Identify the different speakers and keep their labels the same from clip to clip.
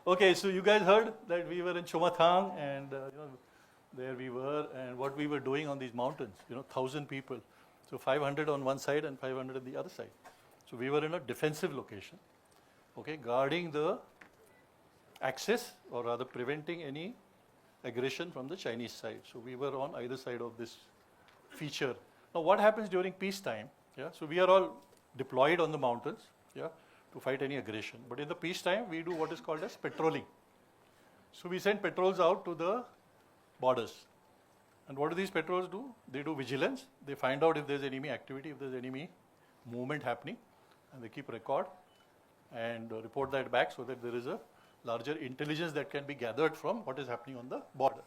Speaker 1: Okay, so you guys heard that we were in Chomathang and there we were, and what we were doing on these mountains, 1,000 people. So 500 on one side and 500 on the other side. So we were in a defensive location, okay, guarding the access, or rather preventing any aggression from the Chinese side. So we were on either side of this feature. Now what happens during peacetime? Yeah, so we are all deployed on the mountains, yeah, to fight any aggression. But in the peacetime, we do what is called as patrolling. So we send patrols out to the borders. And what do these patrols do? They do vigilance. They find out if there's enemy activity, if there's enemy movement happening, and they keep record and report that back so that there is a larger intelligence that can be gathered from what is happening on the border.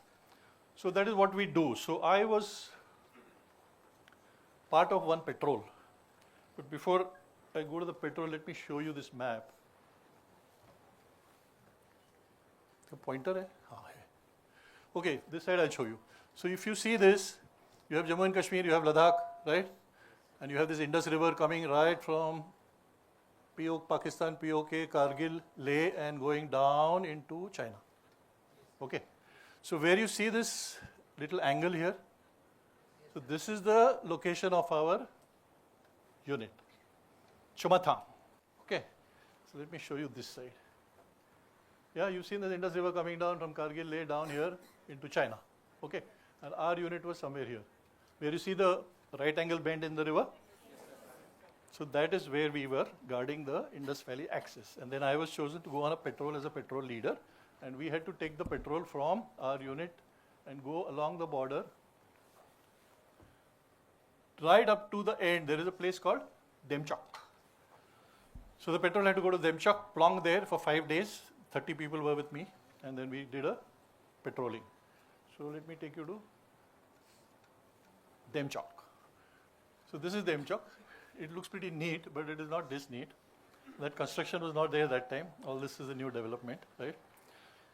Speaker 1: So that is what we do. So I was part of one patrol. But before I go to the patrol, let me show you this map. The pointer hai? Okay, this side I'll show you. So if you see this, you have Jammu and Kashmir, you have Ladakh, right? And you have this Indus River coming right from Pakistan, POK, Kargil, Leh, and going down into China. Okay. So where you see this little angle here, so this is the location of our unit, Chomathang. Okay. So let me show you this side. Yeah, you've seen the Indus River coming down from Kargil, Leh, down here into China. Okay. And our unit was somewhere here, where you see the right angle bend in the river. So that is where we were guarding the Indus Valley axis. And then I was chosen to go on a patrol as a patrol leader. And we had to take the patrol from our unit and go along the border right up to the end. There is a place called Demchok. So the patrol had to go to Demchok, plonk there for 5 days. 30 people were with me. And then we did a patrolling. So let me take you to Demchok. So this is Demchok. It looks pretty neat, but it is not this neat. That construction was not there that time. All this is a new development, right?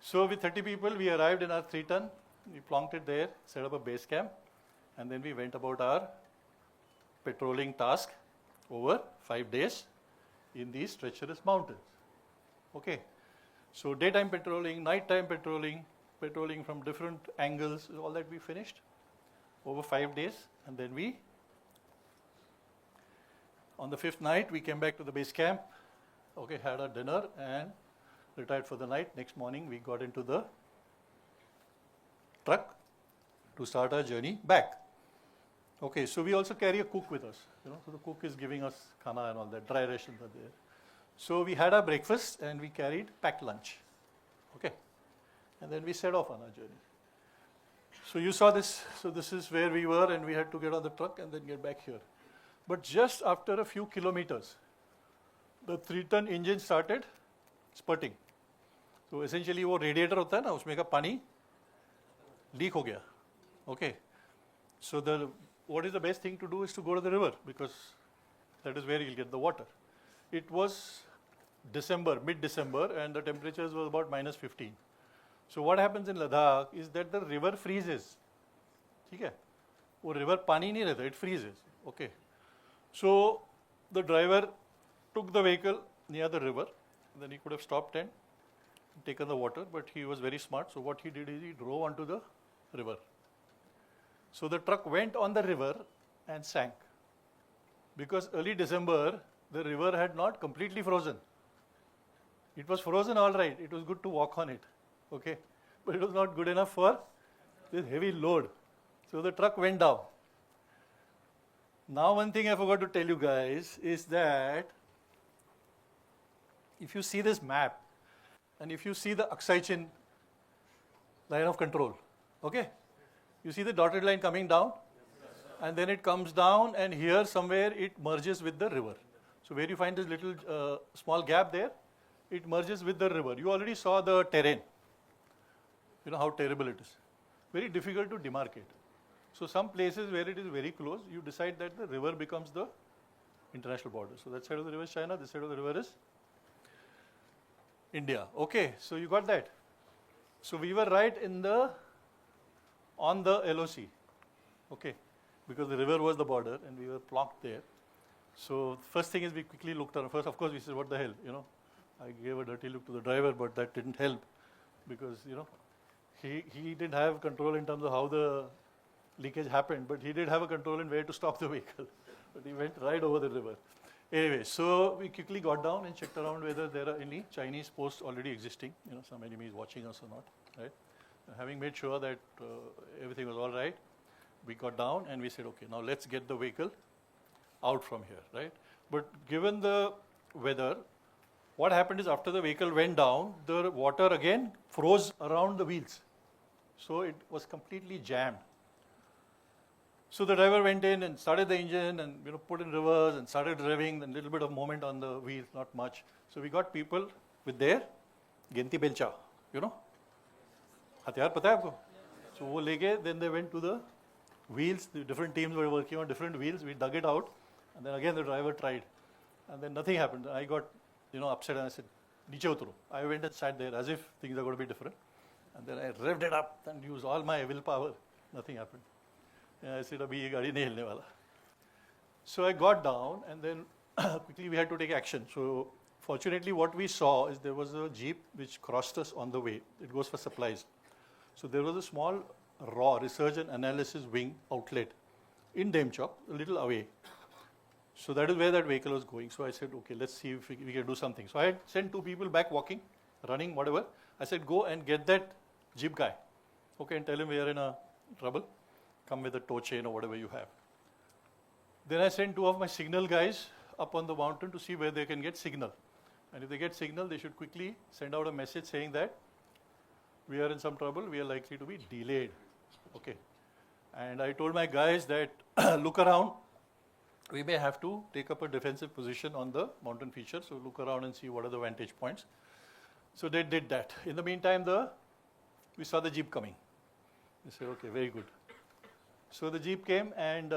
Speaker 1: So with 30 people, we arrived in our 3-ton. We plonked it there, set up a base camp, and then we went about our patrolling task over 5 days in these treacherous mountains. Okay. So daytime patrolling, nighttime patrolling, patrolling from different angles, all that we finished over 5 days, and then on the 5th night, we came back to the base camp, okay, had our dinner and retired for the night. Next morning, we got into the truck to start our journey back. Okay, so we also carry a cook with us, so the cook is giving us khana and all that, dry rations are there. So we had our breakfast and we carried packed lunch, okay, and then we set off on our journey. So you saw this, so this is where we were, and we had to get on the truck and then get back here. But just after a few kilometers, the 3-ton engine started spurting. So essentially, वो radiator होता है ना, उसमें का पानी leak हो गया. Okay. So what is the best thing to do is to go to the river, because that is where you'll get the water. It was December, mid-December, and the temperatures were about -15. So what happens in Ladakh is that the river freezes. ठीक है? वो river पानी नहीं रहता, it freezes. Okay. So the driver took the vehicle near the river. Then he could have stopped and taken the water, but he was very smart. So what he did is he drove onto the river. So the truck went on the river and sank. Because early December, the river had not completely frozen. It was frozen all right. It was good to walk on it. Okay. But it was not good enough for this heavy load. So the truck went down. Now one thing I forgot to tell you guys is that if you see this map and if you see the Aksai Chin line of control, okay, you see the dotted line coming down, and then it comes down, and here somewhere it merges with the river. So where you find this little small gap there, it merges with the river. You already saw the terrain. You know how terrible it is. Very difficult to demarcate. So some places where it is very close, you decide that the river becomes the international border. So that side of the river is China, this side of the river is India. Okay, so you got that. So we were right on the LOC, okay, because the river was the border and we were plonked there. So first thing is we quickly looked around. First, of course, we said, what the hell, I gave a dirty look to the driver, but that didn't help because, he didn't have control in terms of how the leakage happened, but he did have a control in where to stop the vehicle. But he went right over the river. Anyway, so we quickly got down and checked around whether there are any Chinese posts already existing, some enemies watching us or not, right? Having made sure that everything was all right, we got down and we said, okay, now let's get the vehicle out from here, right? But given the weather, what happened is after the vehicle went down, the water again froze around the wheels. So it was completely jammed. So the driver went in and started the engine and put in reverse and started revving, and a little bit of movement on the wheels, not much. So we got people with their ginti belcha, हथियार पता है आपको? So वो लेके, then they went to the wheels. The different teams were working on different wheels. We dug it out, and then again the driver tried, and then nothing happened. I got upset and I said, "Niche utro." I went and sat there as if things are going to be different, and then I revved it up and used all my willpower. Nothing happened. And I said, "Abhi ye gaadi nahi hilne wala." So I got down, and then quickly we had to take action. So fortunately, what we saw is there was a jeep which crossed us on the way. It goes for supplies. So there was a small raw research and analysis wing outlet in Demchok, a little away. So that is where that vehicle was going. So I said, okay, let's see if we can do something. So I had sent 2 people back walking, running, whatever. I said, go and get that jeep guy, okay, and tell him we are in a trouble. Come with a tow chain or whatever you have. Then I sent 2 of my signal guys up on the mountain to see where they can get signal. And if they get signal, they should quickly send out a message saying that we are in some trouble, we are likely to be delayed. Okay. And I told my guys that look around, we may have to take up a defensive position on the mountain feature, so look around and see what are the vantage points. So they did that. In the meantime, we saw the jeep coming. We said, okay, very good. So the jeep came and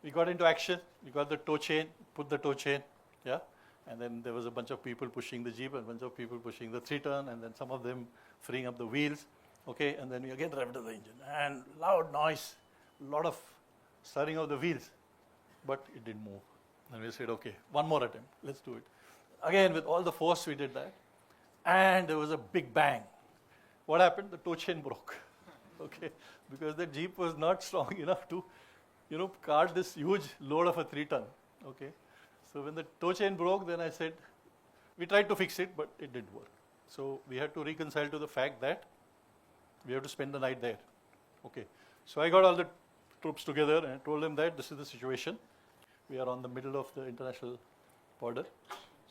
Speaker 1: we got into action. We got the tow chain, put the tow chain, yeah. And then there was a bunch of people pushing the jeep and a bunch of people pushing the 3-ton, and then some of them freeing up the wheels. Okay, and then we again revved the engine. And loud noise, a lot of stirring of the wheels, but it didn't move. And we said, okay, one more attempt, let's do it. Again, with all the force, we did that. And there was a big bang. What happened? The tow chain broke. Okay, because the jeep was not strong enough to, cart this huge load of a 3-ton. Okay. So when the tow chain broke, then I said, we tried to fix it, but it didn't work. So we had to reconcile to the fact that we have to spend the night there. Okay. So I got all the troops together and I told them that this is the situation. We are on the middle of the international border.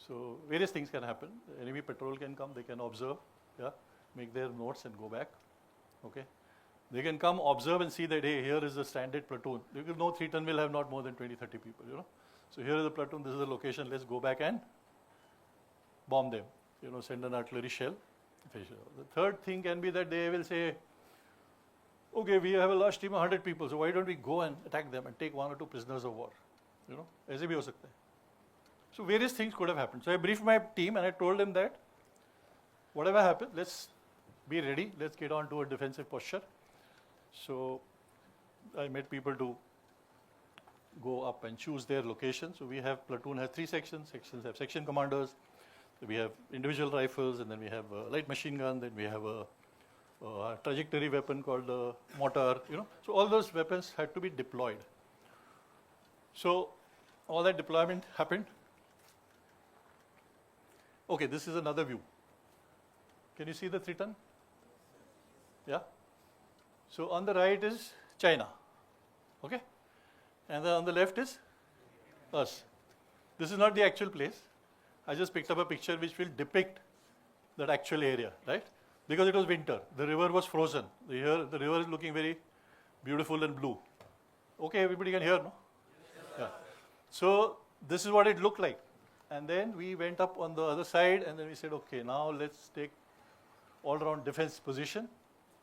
Speaker 1: So various things can happen. The enemy patrol can come, they can observe, yeah, make their notes and go back. Okay. They can come, observe and see that, hey, here is the standard platoon. You will know 3-ton will have not more than 20, 30 people, So here is the platoon, this is the location, let's go back and bomb them, send an artillery shell. The third thing can be that they will say, okay, we have a large team of 100 people, so why don't we go and attack them and take 1 or 2 prisoners of war? ऐसे भी हो सकता है. So various things could have happened. So I briefed my team and I told them that whatever happens, let's be ready, let's get on to a defensive posture. So I made people to go up and choose their location. So we have, platoon has 3 sections, sections have section commanders, we have individual rifles, and then we have a light machine gun, then we have a trajectory weapon called a mortar, So all those weapons had to be deployed. So all that deployment happened. Okay, this is another view. Can you see the 3-ton? Yeah? So on the right is China, okay? And then on the left is us. This is not the actual place. I just picked up a picture which will depict that actual area, right? Because it was winter. The river was frozen. The river is looking very beautiful and blue. Okay, everybody can hear, no? Yeah. So this is what it looked like. And then we went up on the other side and then we said, okay, now let's take all-round defense position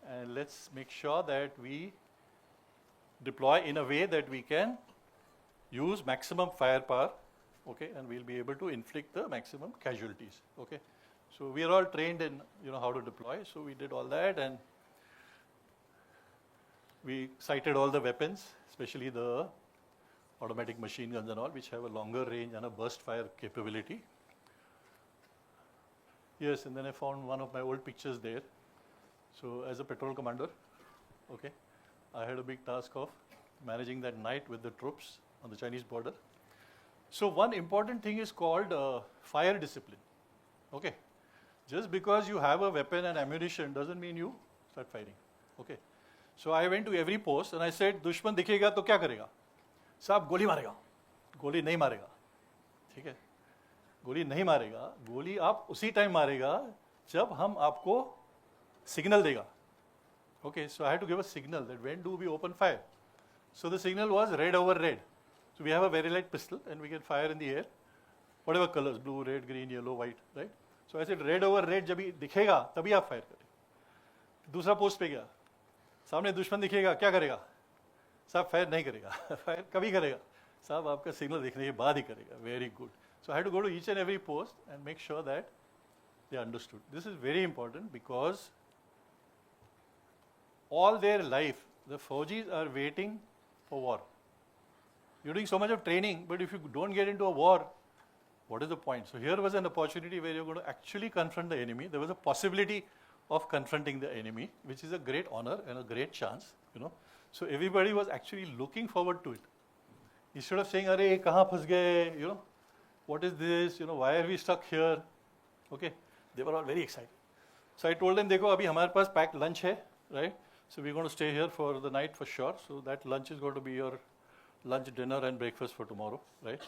Speaker 1: and let's make sure that we deploy in a way that we can use maximum firepower, okay, and we'll be able to inflict the maximum casualties, okay. So we are all trained in, how to deploy. So we did all that and we sighted all the weapons, especially the automatic machine guns and all, which have a longer range and a burst fire capability. Yes, and then I found one of my old pictures there. So as a patrol commander, okay, I had a big task of managing that night with the troops on the Chinese border. So one important thing is called fire discipline. Okay, just because you have a weapon and ammunition doesn't mean you start fighting. Okay, so I went to every post and I said, दुश्मन दिखेगा तो क्या करेगा? साहब गोली मारेगा, गोली नहीं मारेगा, ठीक है? गोली नहीं मारेगा, गोली आप उसी टाइम मारेगा जब हम आपको सिग्नल देगा. Okay, so I had to give a signal that when do we open fire. So the signal was red over red. So we have a very light pistol and we can fire in the air, whatever colors, blue, red, green, yellow, white, right? So I said red over red जब दिखेगा तभी आप fire करें. दूसरा post पे गया, सामने दुश्मन दिखेगा क्या करेगा? साहब फायर नहीं करेगा. फायर कभी करेगा? साहब आपका सिग्नल देखने के बाद ही करेगा. Very good. So I had to go to each and every post and make sure that they understood. This is very important because all their life the Faujis are waiting for war. You're doing so much of training, but if you don't get into a war, what is the point? So here was an opportunity where you're going to actually confront the enemy. There was a possibility of confronting the enemy, which is a great honor and a great chance, you know. So everybody was actually looking forward to it. Instead of saying, "Arey, kahan phas gaye?" You know, what is this? You know, why are we stuck here? Okay, they were all very excited. So I told them, "Dekho, abhi hamare paas packed lunch hai, right? So we're going to stay here for the night for sure. So that lunch is going to be your lunch, dinner, and breakfast for tomorrow, right?"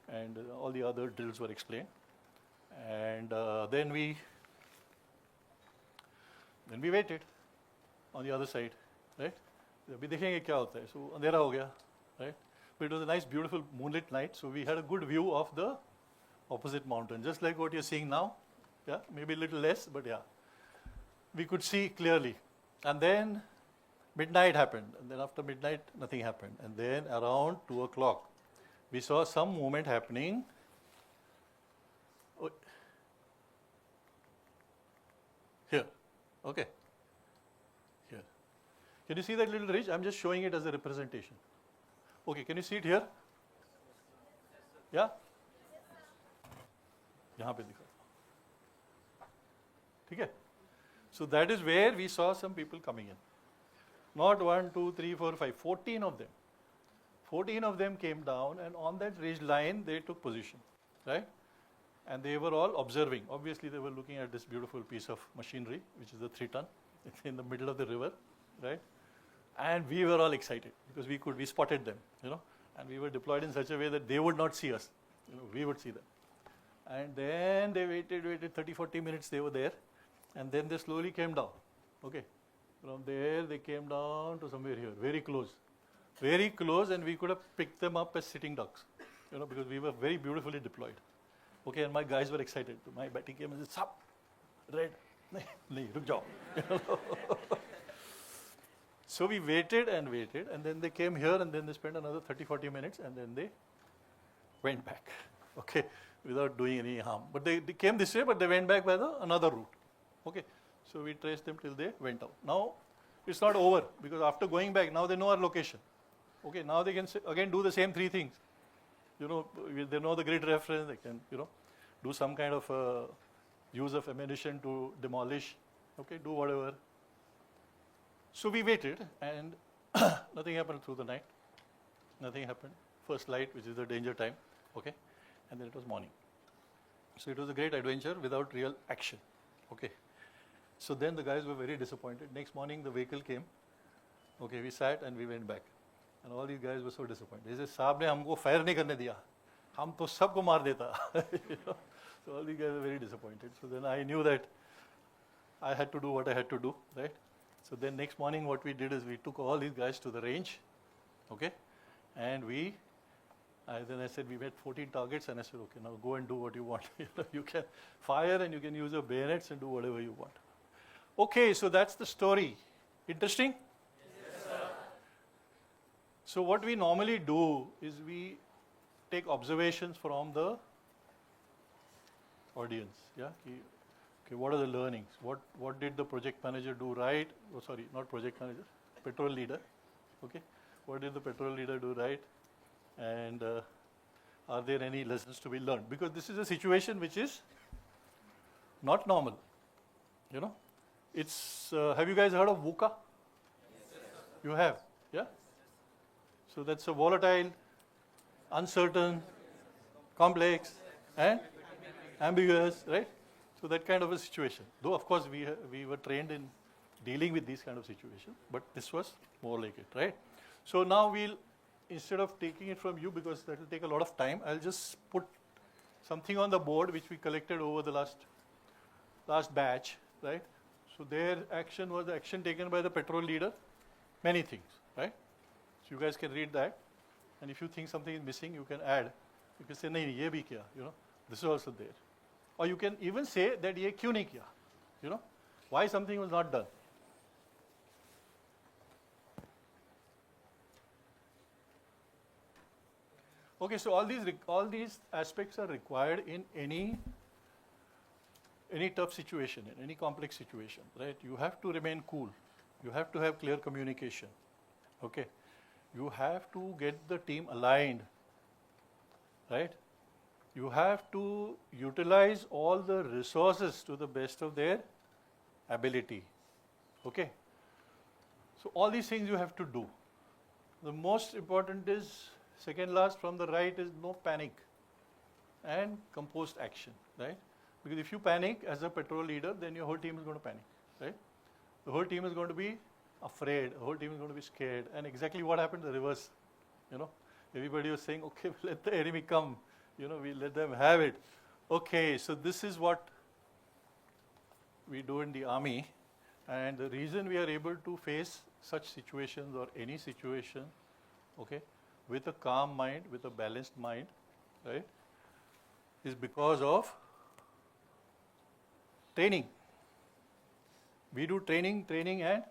Speaker 1: And all the other drills were explained. And then we waited on the other side, right? अभी देखेंगे क्या होता है. So अंधेरा हो गया, right? But it was a nice, beautiful moonlit night. So we had a good view of the opposite mountain, just like what you're seeing now. Yeah, maybe a little less, but yeah, we could see clearly. And then midnight happened, and then after midnight nothing happened. And then around 2 o'clock, we saw some movement happening. Oh, here, okay, here. Can you see that little ridge? I'm just showing it as a representation. Okay, can you see it here? Yeah? यहाँ पे दिखा. ठीक है? So that is where we saw some people coming in. Not 1, 2, 3, 4, 5, 14 of them. 14 of them came down, and on that ridge line they took position, right? And they were all observing. Obviously they were looking at this beautiful piece of machinery, which is a 3-ton. It's in the middle of the river, right? And we were all excited because we spotted them, you know, and we were deployed in such a way that they would not see us, you know, we would see them. And then they waited 30, 40 minutes they were there, and then they slowly came down, okay. From there they came down to somewhere here, very close, and we could have picked them up as sitting ducks, you know, because we were very beautifully deployed. Okay, and my guys were excited. My batting came and said, "Sap, red, nahi, ruk jao." So we waited, and then they came here, and then they spent another 30, 40 minutes, and then they went back, okay, without doing any harm. But they came this way, but they went back by another route, okay. So we traced them till they went out. Now it's not over, because after going back, now they know our location. Okay, now they can again do the same 3 things. You know, they know the grid reference, they can, you know, do some kind of use of ammunition to demolish, okay, do whatever. So we waited, and nothing happened through the night. Nothing happened. First light, which is the danger time, okay, and then it was morning. So it was a great adventure without real action, okay. So then the guys were very disappointed. Next morning the vehicle came, okay, we sat and we went back. And all these guys were so disappointed. They said, "Saab ne humko fire nahi karne diya. Hum to sabko maar deta." You know? So all these guys were very disappointed. So then I knew that I had to do what I had to do, right? So then next morning what we did is we took all these guys to the range, okay? And then I said, we had 14 targets, and I said, okay, now go and do what you want. You know, you can fire and you can use your bayonets and do whatever you want. Okay, so that's the story. Interesting?
Speaker 2: Yes, sir.
Speaker 1: So what we normally do is we take observations from the audience. Yeah. Okay, what are the learnings? What did the project manager do right? Oh, sorry, not project manager, patrol leader. Okay, what did the patrol leader do right? And are there any lessons to be learned? Because this is a situation which is not normal. You know, it's, have you guys heard of VUCA? You have, yeah? So that's a volatile, uncertain, complex, and ambiguous, right? So that kind of a situation. Though, of course, we were trained in dealing with these kind of situations, but this was more like it, right? So now we'll, instead of taking it from you, because that will take a lot of time, I'll just put something on the board which we collected over the last batch, right? So their action was the action taken by the petrol leader, many things, right? So you guys can read that, and if you think something is missing, you can add. You can say, nahi, ye bhi kiya, you know, this is also there. Or you can even say that ye kyun nahi kiya, you know, why something was not done. Okay, so all these aspects are required in any tough situation, in any complex situation, right? You have to remain cool. You have to have clear communication. Okay, you have to get the team aligned, right? You have to utilize all the resources to the best of their ability. Okay, so all these things you have to do. The most important is, second last from the right, is no panic and composed action, right? Because if you panic as a petrol leader, then your whole team is going to panic, right? The whole team is going to be afraid, the whole team is going to be scared, and exactly what happened, the reverse, you know. Everybody was saying, okay, let the enemy come, you know, we let them have it. Okay, so this is what we do in the army, and the reason we are able to face such situations or any situation, okay, with a calm mind, with a balanced mind, right, is because of training. We do training and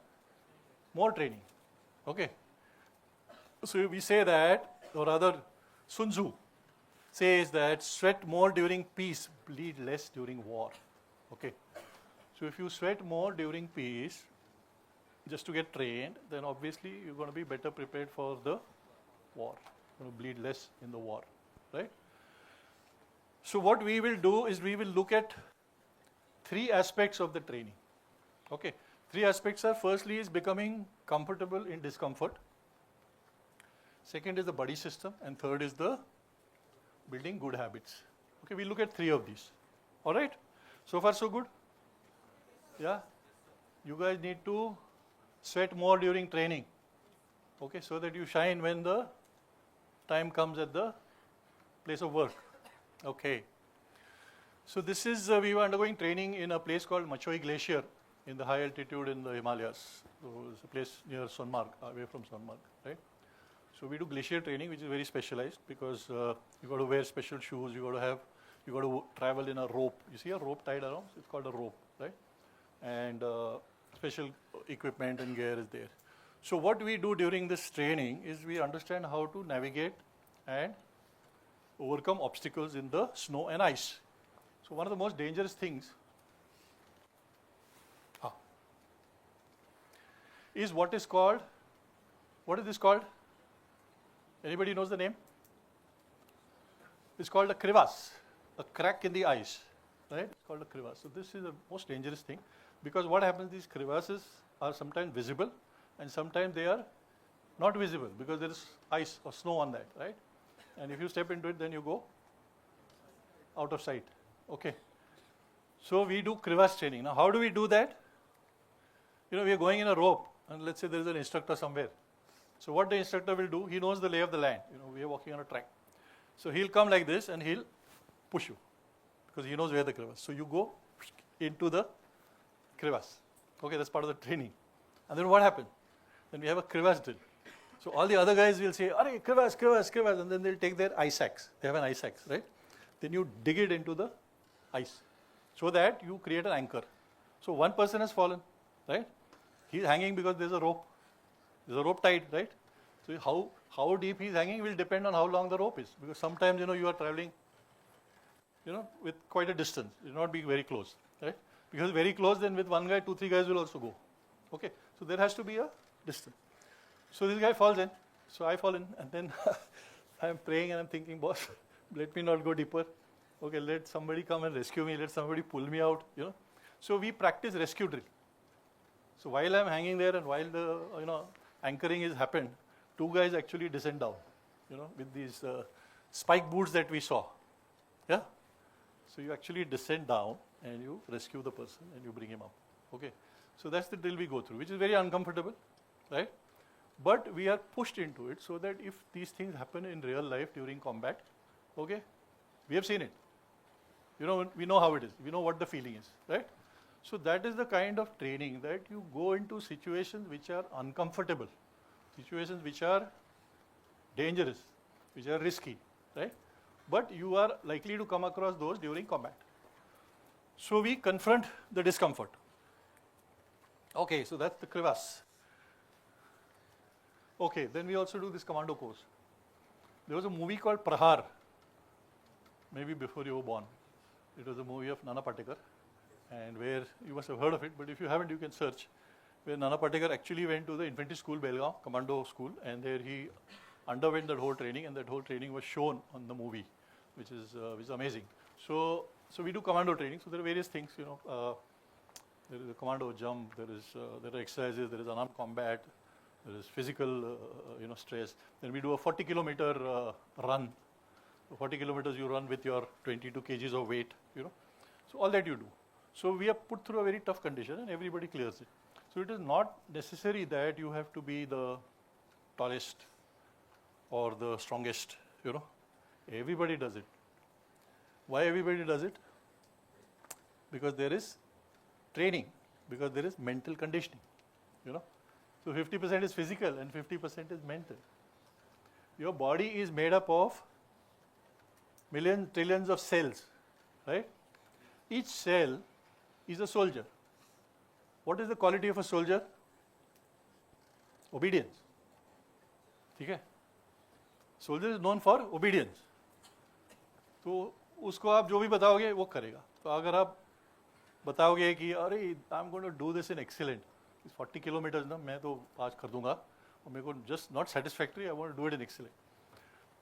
Speaker 1: more training, okay. So we say that, or rather Sun Tzu says that sweat more during peace, bleed less during war, okay. So if you sweat more during peace, just to get trained, then obviously you're going to be better prepared for the war. You're going to bleed less in the war, right? So what we will do is we will look at three aspects of the training. Okay, three aspects are: firstly is becoming comfortable in discomfort. Second is the buddy system, and third is the building good habits. Okay, we look at three of these. All right, so far so good. Yeah, you guys need to sweat more during training. Okay, so that you shine when the time comes at the place of work. Okay. So this is, we were undergoing training in a place called Machoi Glacier in the high altitude in the Himalayas. So it's a place near Sonmarg, away from Sonmarg, right? So we do glacier training, which is very specialized because you got to wear special shoes, you got to travel in a rope. You see a rope tied around? It's called a rope, right? And special equipment and gear is there. So what we do during this training is we understand how to navigate and overcome obstacles in the snow and ice. So one of the most dangerous things is what is this called? Anybody knows the name? It's called a crevasse, a crack in the ice, right? It's called a crevasse. So this is the most dangerous thing, because what happens, these crevasses are sometimes visible and sometimes they are not visible because there is ice or snow on that, right? And if you step into it, then you go out of sight. Okay. So we do crevasse training. Now how do we do that? You know, we are going in a rope, and let's say there is an instructor somewhere. So what the instructor will do, he knows the lay of the land. You know, we are walking on a track. So he'll come like this and he'll push you because he knows where the crevasse. So you go into the crevasse. Okay, that's part of the training. And then what happens? Then we have a crevasse drill. So all the other guys will say, "Arey, crevasse, crevasse, crevasse," and then they'll take their ice axe. They have an ice axe, right? Then you dig it into the ice so that you create an anchor. So one person has fallen, right? He's hanging because there's a rope. There's a rope tied, right? So how deep he's hanging will depend on how long the rope is. Because sometimes, you know, you are traveling, you know, with quite a distance. It will not be very close, right? Because very close, then with one guy, 2-3 guys will also go. Okay, so there has to be a distance. So this guy falls in. So I fall in, and then I'm praying and I'm thinking, boss, let me not go deeper. Okay, let somebody come and rescue me, let somebody pull me out, So we practice rescue drill. So while I'm hanging there and while the, anchoring is happened, two guys actually descend down, with these spike boots that we saw. Yeah? So you actually descend down and you rescue the person and you bring him up. Okay? So that's the drill we go through, which is very uncomfortable, right? But we are pushed into it so that if these things happen in real life during combat, okay, we have seen it. We know how it is. We know what the feeling is, right? So that is the kind of training that you go into situations which are uncomfortable, situations which are dangerous, which are risky, right? But you are likely to come across those during combat. So we confront the discomfort. Okay, so that's the crevasse. Okay, then we also do this commando course. There was a movie called Prahar, maybe before you were born. It was a movie of Nana Patekar, and where you must have heard of it, but if you haven't, you can search. Where Nana Patekar actually went to the infantry school, Belgaum, commando school, and there he underwent that whole training, and that whole training was shown on the movie, which is amazing. So we do commando training. So there are various things, there is a commando jump, there are exercises, there is unarmed combat, there is physical, stress. Then we do a 40-kilometer run. 40 kilometers you run with your 22 kgs of weight, So all that you do. So we are put through a very tough condition and everybody clears it. So it is not necessary that you have to be the tallest or the strongest, Everybody does it. Why everybody does it? Because there is training, because there is mental conditioning, So 50% is physical and 50% is mental. Your body is made up of millions, trillions of cells, right? Each cell is a soldier. What is the quality of a soldier? Obedience. Okay? Soldier is known for obedience. तो उसको आप जो भी बताओगे वो करेगा. तो अगर आप बताओगे कि अरे I'm going to do this in excellent, 40 kilometers ना मैं तो आज कर दूंगा और मेरे को just not satisfactory, I want to do it in excellent.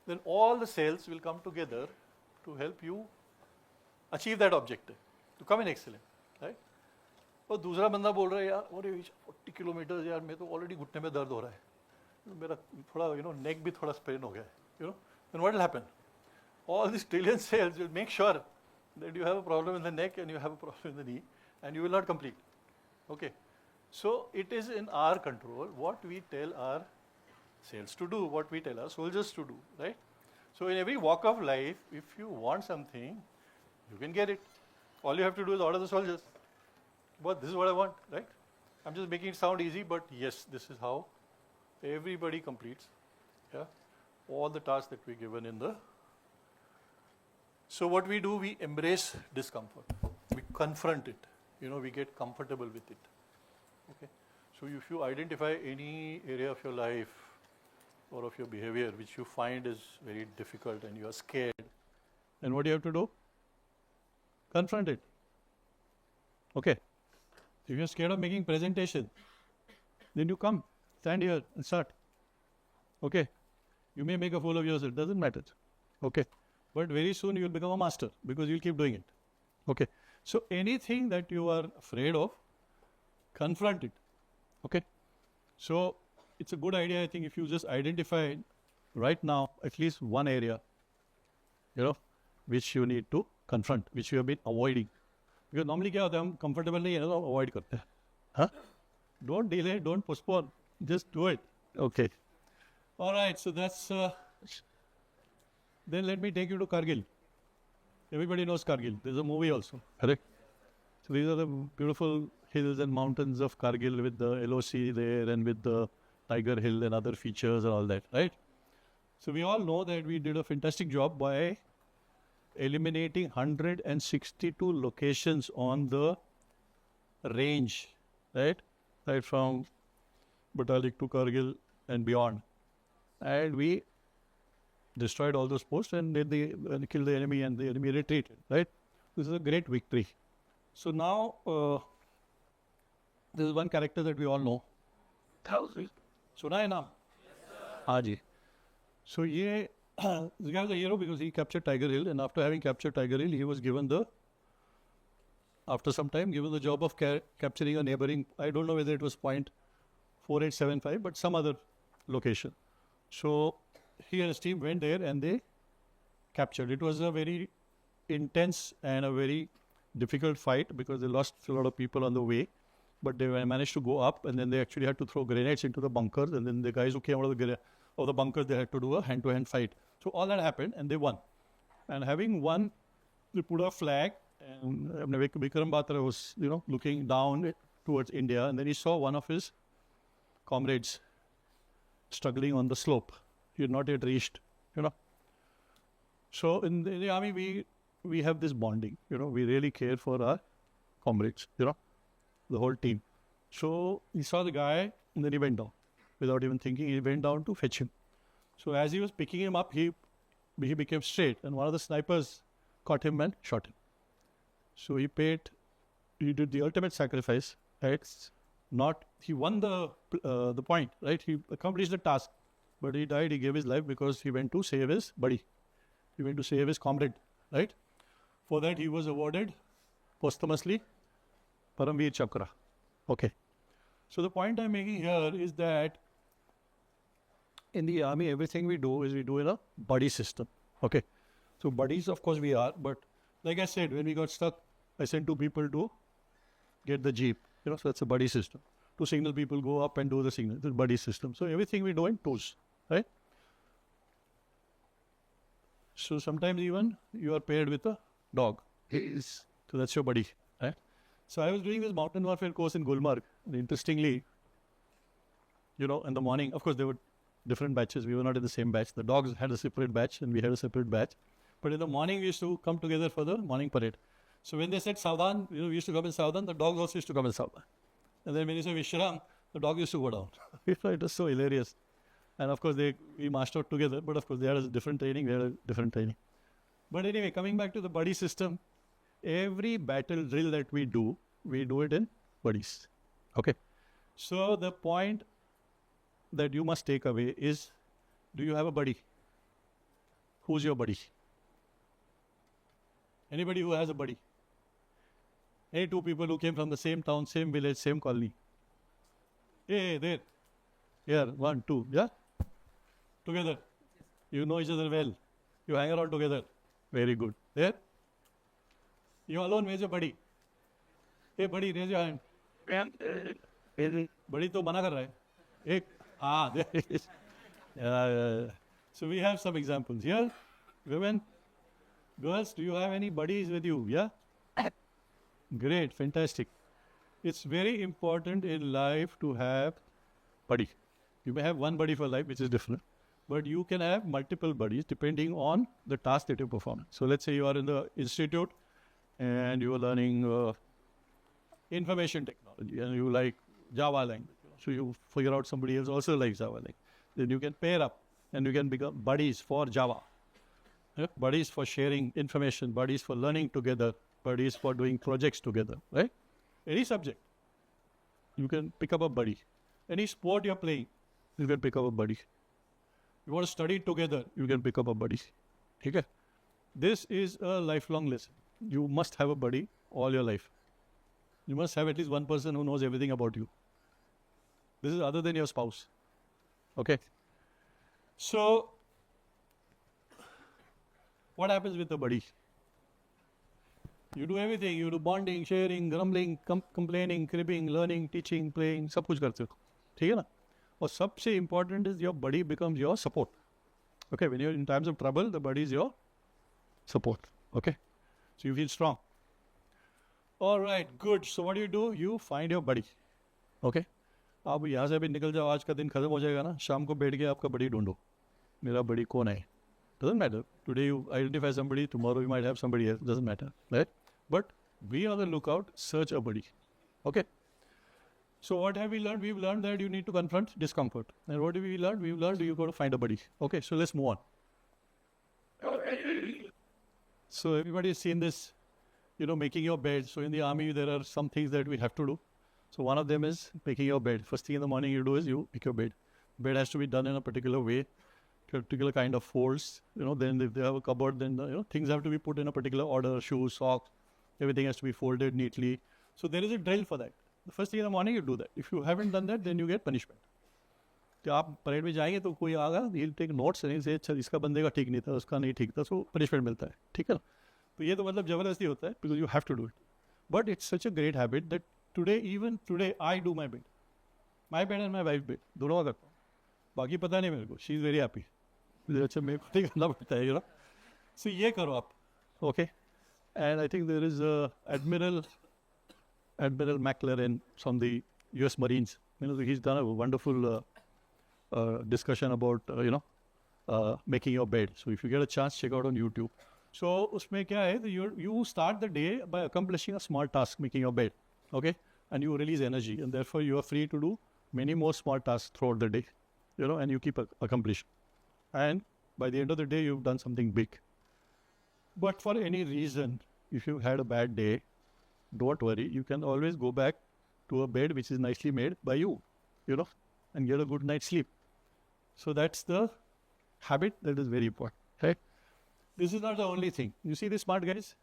Speaker 1: Then all the cells will come together to help you achieve that objective, to come in excellent, right? और दूसरा बंदा बोल रहा है यार अरे 40 किलोमीटर यार मैं तो ऑलरेडी घुटने में दर्द हो रहा है, मेरा थोड़ा नेक भी थोड़ा स्प्रेन हो गया है, then what will happen? All these trillion cells will make sure that you have a problem in the neck and you have a problem in the knee and you will not complete. Okay, so it is in our control what we tell our cells to do, what we tell our soldiers to do, right? So in every walk of life, if you want something, you can get it. All you have to do is order the soldiers. But this is what I want, right? I'm just making it sound easy, but yes, this is how everybody completes, all the tasks that we're given in the. So what we do, we embrace discomfort. We confront it. We get comfortable with it. Okay. So if you identify any area of your life or of your behavior which you find is very difficult and you are scared, then what do you have to do? Confront it. Okay. If you're scared of making presentation, then you come, stand here and start. Okay. You may make a fool of yourself, doesn't matter. Okay. But very soon you will become a master because you'll keep doing it. Okay. So anything that you are afraid of, confront it. Okay. So it's a good idea, I think, if you just identify right now at least one area, which you need to confront, which you have been avoiding. Because normally क्या होता है हम comfortable नहीं है ना तो avoid करते हैं. Huh? Don't delay, don't postpone, just do it. Okay. All right, so that's. Then let me take you to Kargil. Everybody knows Kargil. There's a movie also, correct? So these are the beautiful hills and mountains of Kargil with the LOC there and with the Tiger Hill and other features and all that, right? So we all know that we did a fantastic job by eliminating 162 locations on the range, right? Right from Batalik to Kargil and beyond. And we destroyed all those posts and killed the enemy and the enemy retreated, right? This is a great victory. So now, this is one character that we all know. सुना है नाम? हाँ जी. So ये This guy was a hero because he captured Tiger Hill, and after having captured Tiger Hill, he was given after some time, given the job of capturing a neighboring, I don't know whether it was point 4875, but some other location. So he and his team went there and they captured. It was a very intense and a very difficult fight because they lost a lot of people on the way, but they managed to go up, and then they actually had to throw grenades into the bunkers, and then the guys who came out of the bunkers, they had to do a hand-to-hand fight. So all that happened, and they won. And having won, they put a flag, and Vikram Batra was, looking down towards India, and then he saw one of his comrades struggling on the slope. He had not yet reached, So in the army, we have this bonding, we really care for our comrades, the whole team. So he saw the guy, and then he went down. Without even thinking, he went down to fetch him. So as he was picking him up, he became straight, and one of the snipers caught him and shot him. So he did the ultimate sacrifice, right? He won the point, right? He accomplished the task, but he died, he gave his life because he went to save his buddy. He went to save his comrade, right? For that, he was awarded posthumously Paramveer Chakra. Okay. So the point I'm making here is that in the army, everything we do in a buddy system. Okay. So buddies, of course, we are, but like I said, when we got stuck, I sent 2 people to get the jeep. So that's a buddy system. 2 signal people go up and do the signal. It's a buddy system. So everything we do in twos, right? So sometimes even you are paired with a dog. So that's your buddy, right? So I was doing this mountain warfare course in Gulmarg. And interestingly, in the morning, of course, there were different batches. We were not in the same batch. The dogs had a separate batch and we had a separate batch. But in the morning, we used to come together for the morning parade. So when they said Savdan, we used to come in Savdan, the dogs also used to come in Savdan. And then when you say Vishram, the dog used to go down. It was so hilarious. And of course, we marched out together, but of course, they had a different training, we had a different training. But anyway, coming back to the buddy system, every battle drill that we do it in buddies. Okay. So the point that you must take away is, do you have a buddy? Who's your buddy? Anybody who has a buddy? Any 2 people who came from the same town, same village, same colony? Hey, there. Here, 1, 2, yeah? Together. You know each other well. You hang around together. Very good. There? You alone, where's your buddy? Hey, buddy, raise your hand. Buddy to mana kar raha hai. There it is. So we have some examples here. Women, girls, do you have any buddies with you? Yeah? Great, fantastic. It's very important in life to have buddy. You may have one buddy for life, which is different, but you can have multiple buddies depending on the task that you perform. So let's say you are in the institute and you are learning information technology and you like Java language. So you figure out somebody else also likes Java language. Then you can pair up and you can become buddies for Java. Yeah? Buddies for sharing information, buddies for learning together, buddies for doing projects together, right? Any subject, you can pick up a buddy. Any sport you're playing, you can pick up a buddy. You want to study together, you can pick up a buddy. Okay? This is a lifelong lesson. You must have a buddy all your life. You must have at least one person who knows everything about you. This is other than your spouse. Okay? So, what happens with a buddy? You do everything. You do bonding, sharing, grumbling, complaining, cribbing, learning, teaching, playing, सब कुछ करते हो. ठीक है ना? और सबसे important is your buddy becomes your support. Okay, when you're in times of trouble, the buddy is your support. Okay? So you feel strong. All right, good. So what do? You find your buddy. Okay? आप यहाँ से भी निकल जाओ, आज का दिन खत्म हो जाएगा ना, शाम को बैठ के आपका buddy ढूंढो. मेरा buddy कौन है? Doesn't matter. Today you identify somebody, tomorrow you might have somebody else. Doesn't matter, right? But be on the lookout, search a buddy. Okay? So what have we learned? We've learned that you need to confront discomfort. And what have we learned? We've learned you got to find a buddy. Okay, so let's move on. So everybody has seen this, making your bed. So in the army, there are some things that we have to do. So one of them is making your bed. First thing in the morning you do is you make your bed. Bed has to be done in a particular way. particular kind of folds. Then if they have a cupboard, then things have to be put in a particular order. Shoes, socks, everything has to be folded neatly. So there is a drill for that. The first thing in the morning you do that. If you haven't done that, then you get punishment. तो आप parade में जाएंगे तो कोई आगा, he'll take notes and say अच्छा इसका बंदे का ठीक नहीं था, उसका नहीं ठीक था, so punishment मिलता है, ठीक है ना? तो ये तो मतलब जबरदस्ती होता है, because you have to do it. But it's such a great habit that even today I do my bed and my wife's bed, दोनों का करता हूँ. बाकी पता नहीं मेरे को. She is very happy. अच्छा मेरे को नहीं करना पड़ता है, So ये करो आप, okay? And I think there is Admiral McLaren from the U.S. Marines. He's done a wonderful discussion about making your bed. So if you get a chance, check out on YouTube. So उसमें क्या है? You start the day by accomplishing a small task, making your bed, okay? And you release energy, and therefore you are free to do many more small tasks throughout the day, and you keep accomplishing. And by the end of the day, you've done something big. But for any reason, if you had a bad day, don't worry. You can always go back to a bed which is nicely made by you, and get a good night's sleep. So that's the habit that is very important, right? This is not the only thing. You see these smart guys?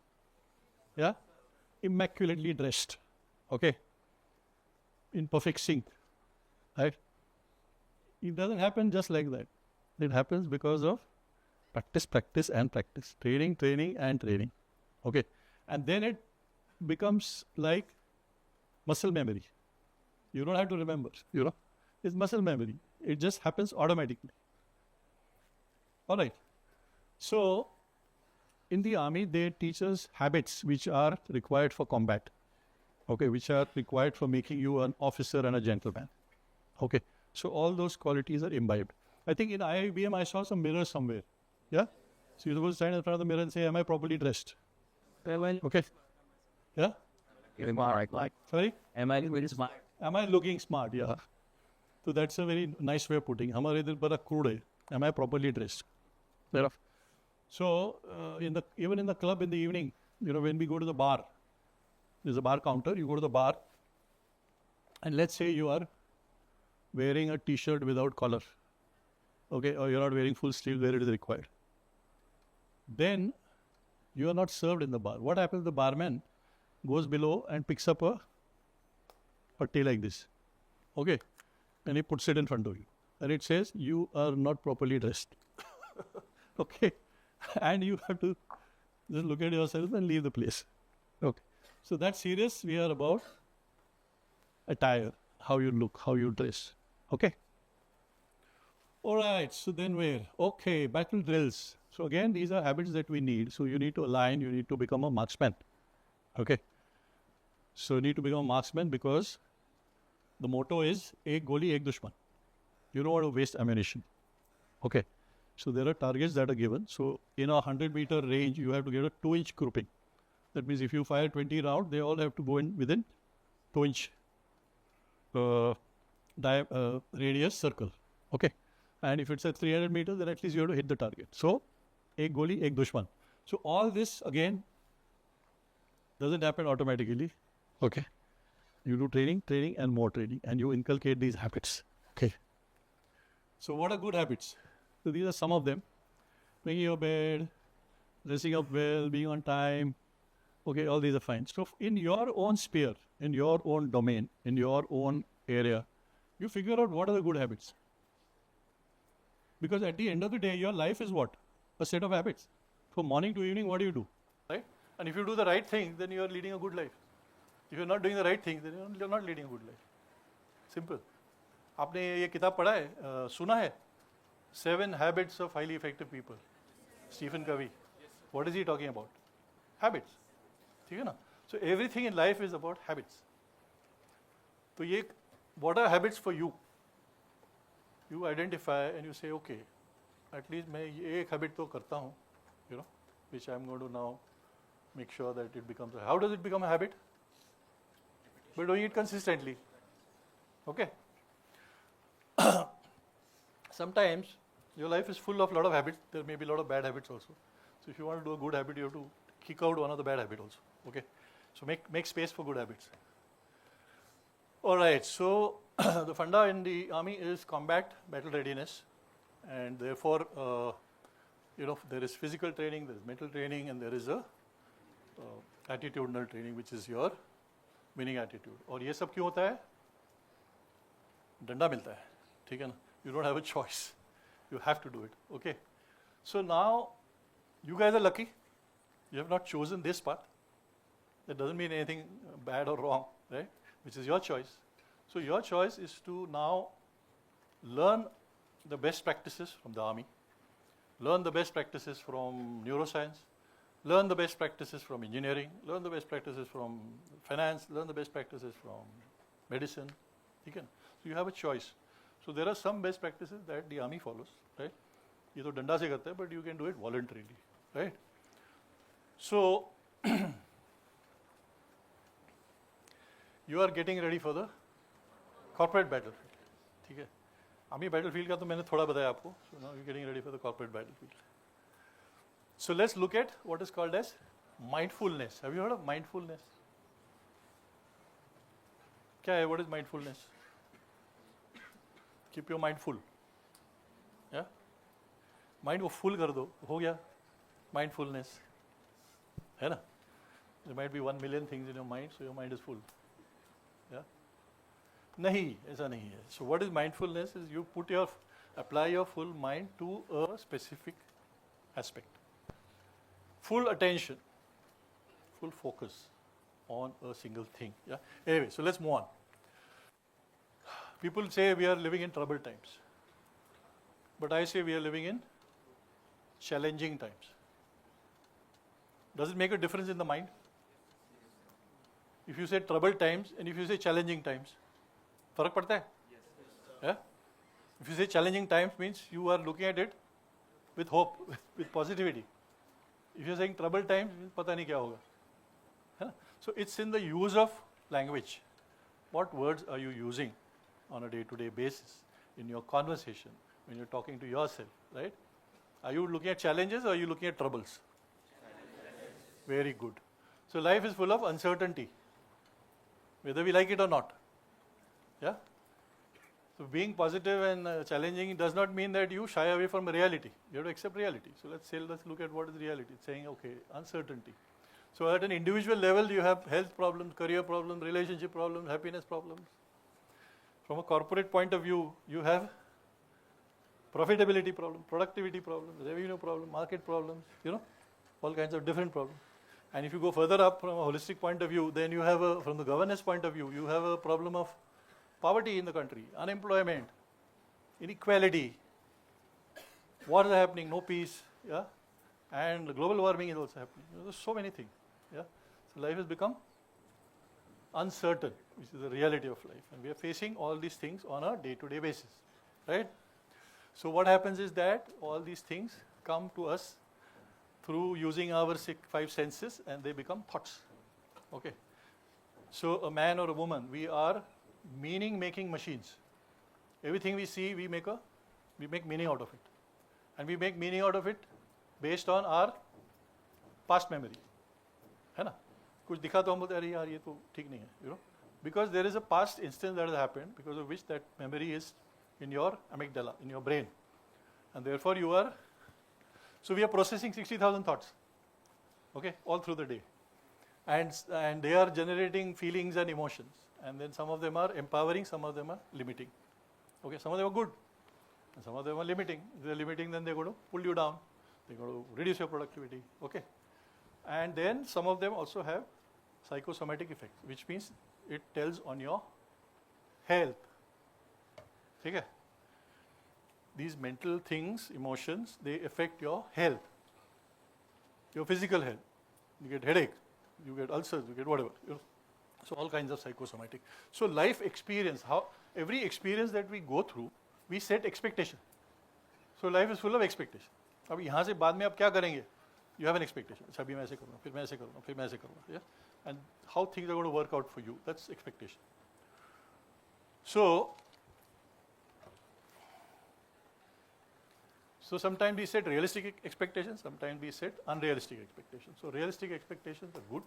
Speaker 1: Yeah? Immaculately dressed, okay? In perfect sync, right? It doesn't happen just like that. It happens because of practice, training, and training, okay? And then it becomes like muscle memory. You don't have to remember, It's muscle memory. It just happens automatically. All right. So, in the army, they teach us habits which are required for combat, okay, which are required for making you an officer and a gentleman, okay. So, all those qualities are imbibed. I think in IIBM, I saw some mirrors somewhere, yeah? So, you're supposed to stand in front of the mirror and say, am I properly dressed? Okay. Yeah? Sorry?
Speaker 2: Am I looking smart?
Speaker 1: Am I looking smart? Yeah. So that's a very nice way of putting. हमारे इधर बड़ा crude है. Am I properly dressed? Fair enough. So even in the club in the evening, when we go to the bar, there's a bar counter. You go to the bar, and let's say you are wearing a T-shirt without collar, okay, or you're not wearing full sleeve where it is required. Then you are not served in the bar. What happens? The barman goes below and picks up a patti like this, okay, and he puts it in front of you, and it says you are not properly dressed, okay, and you have to just look at yourself and leave the place, okay. So that's serious. We are about attire, how you look, how you dress, okay. All right. So then where? Okay, battle drills. So again, these are habits that we need. So you need to align. You need to become a marksman, okay. So you need to become a marksman because the motto is ek goli, ek dushman. You don't want to waste ammunition. Okay. So there are targets that are given. So in a 100-meter range, you have to get a 2-inch grouping. That means if you fire 20 rounds, they all have to go in within 2-inch radius circle. Okay. And if it's at 300 meters, then at least you have to hit the target. So ek goli, ek dushman. So all this again doesn't happen automatically. Okay. You do training, and more training, and you inculcate these habits. Okay. So what are good habits? So these are some of them. Making your bed, dressing up well, being on time. Okay, all these are fine. So in your own sphere, in your own domain, in your own area, you figure out what are the good habits. Because at the end of the day, your life is what? A set of habits. From morning to evening, what do you do? Right? And if you do the right thing, then you are leading a good life. If you're not doing the right thing, then you're not leading a good life. Simple. आपने ये किताब पढ़ा है, सुना है? 7 Habits of Highly Effective People. Stephen Covey. What is he talking about? Habits. ठीक है ना? So everything in life is about habits. तो ये, what are habits for you? You identify and you say, okay, at least मैं ये एक habit तो करता हूँ, which I'm going to now make sure that it becomes a. How does it become a habit? By doing it consistently. Okay. Sometimes your life is full of a lot of habits. There may be a lot of bad habits also. So if you want to do a good habit, you have to kick out one of the bad habits also. Okay. So make space for good habits. All right. So the funda in the army is combat battle readiness. and therefore, there is physical training, there is mental training, and there is a attitudinal training, which is your winning attitude. और ये सब क्यों होता है? डंडा मिलता है, ठीक है ना? You don't have a choice. You have to do it. Okay. So now, you guys are lucky. You have not chosen this path. That doesn't mean anything bad or wrong, right? Which is your choice. So your choice is to now learn the best practices from the army, learn the best practices from neuroscience, learn the best practices from engineering, learn the best practices from finance, learn the best practices from medicine. So you have a choice. So there are some best practices that the army follows, right? ये तो डंडा से करता है, but you can do it voluntarily, right? So you are getting ready for the corporate battlefield, ठीक है? Army battlefield का तो मैंने थोड़ा बताया आपको. So now you're getting ready for the corporate battlefield. So let's look at what is called as mindfulness. Have you heard of mindfulness? क्या है? What is mindfulness? Keep your mind full. Yeah? Mind को full कर दो, हो गया mindfulness. है ना? There might be 1 million things in your mind, so your mind is full. Yeah? नहीं, ऐसा नहीं है. So what is mindfulness? Is you apply your full mind to a specific aspect. Full attention, full focus on a single thing. Yeah? Anyway, so let's move on. People say we are living in troubled times, but I say we are living in challenging times. Does it make a difference in the mind? If you say troubled times and if you say challenging times, फर्क पड़ता है? Yeah? If you say challenging times means you are looking at it with hope, with positivity. If you are saying troubled times, पता नहीं क्या होगा. है? So it's in the use of language. What words are you using on a day-to-day basis in your conversation when you're talking to yourself, right? Are you looking at challenges or are you looking at troubles? Very good. So life is full of uncertainty, whether we like it or not. Yeah? So being positive and challenging does not mean that you shy away from reality. You have to accept reality. So let's look at what is reality. It's saying, okay, uncertainty. So at an individual level, you have health problems, career problems, relationship problems, happiness problems. From a corporate point of view, you have profitability problems, productivity problems, revenue problems, market problems, all kinds of different problems. And if you go further up from a holistic point of view, then you have from the governance point of view, you have a problem of poverty in the country, unemployment, inequality, wars are happening, no peace, yeah, and global warming is also happening. There's so many things, yeah. So life has become uncertain, which is the reality of life, and we are facing all these things on a day-to-day basis, right? So what happens is that all these things come to us through using our 5 senses, and they become thoughts. Okay. So a man or a woman, we are meaning-making machines. Everything we see, we make meaning out of it, and we make meaning out of it based on our past memory. है ना? कुछ दिखा तो हम बोलते अरे यार ये तो ठीक नहीं है, because there is a past instance that has happened because of which that memory is in your amygdala, in your brain, and therefore so we are processing 60,000 thoughts, okay, all through the day, and they are generating feelings and emotions, and then some of them are empowering, some of them are limiting, okay, some of them are good, and some of them are limiting. If they are limiting, then they're going to pull you down, they're going to reduce your productivity, okay, and then some of them also have psychosomatic effects, which means it tells on your health. Okay? These mental things, emotions, they affect your health, your physical health. You get headache, you get ulcers, you get whatever. So all kinds of psychosomatic. So life experience, every experience that we go through, we set expectation. So life is full of expectation. अब यहाँ से बाद में आप क्या करेंगे? You have an expectation. अच्छा अभी मैं ऐसे करूँगा, फिर मैं ऐसे करूँगा, फिर मैं ऐसे करूँगा. Yeah? And how things are going to work out for you. That's expectation. So sometimes we set realistic expectations, sometimes we set unrealistic expectations. So realistic expectations are good.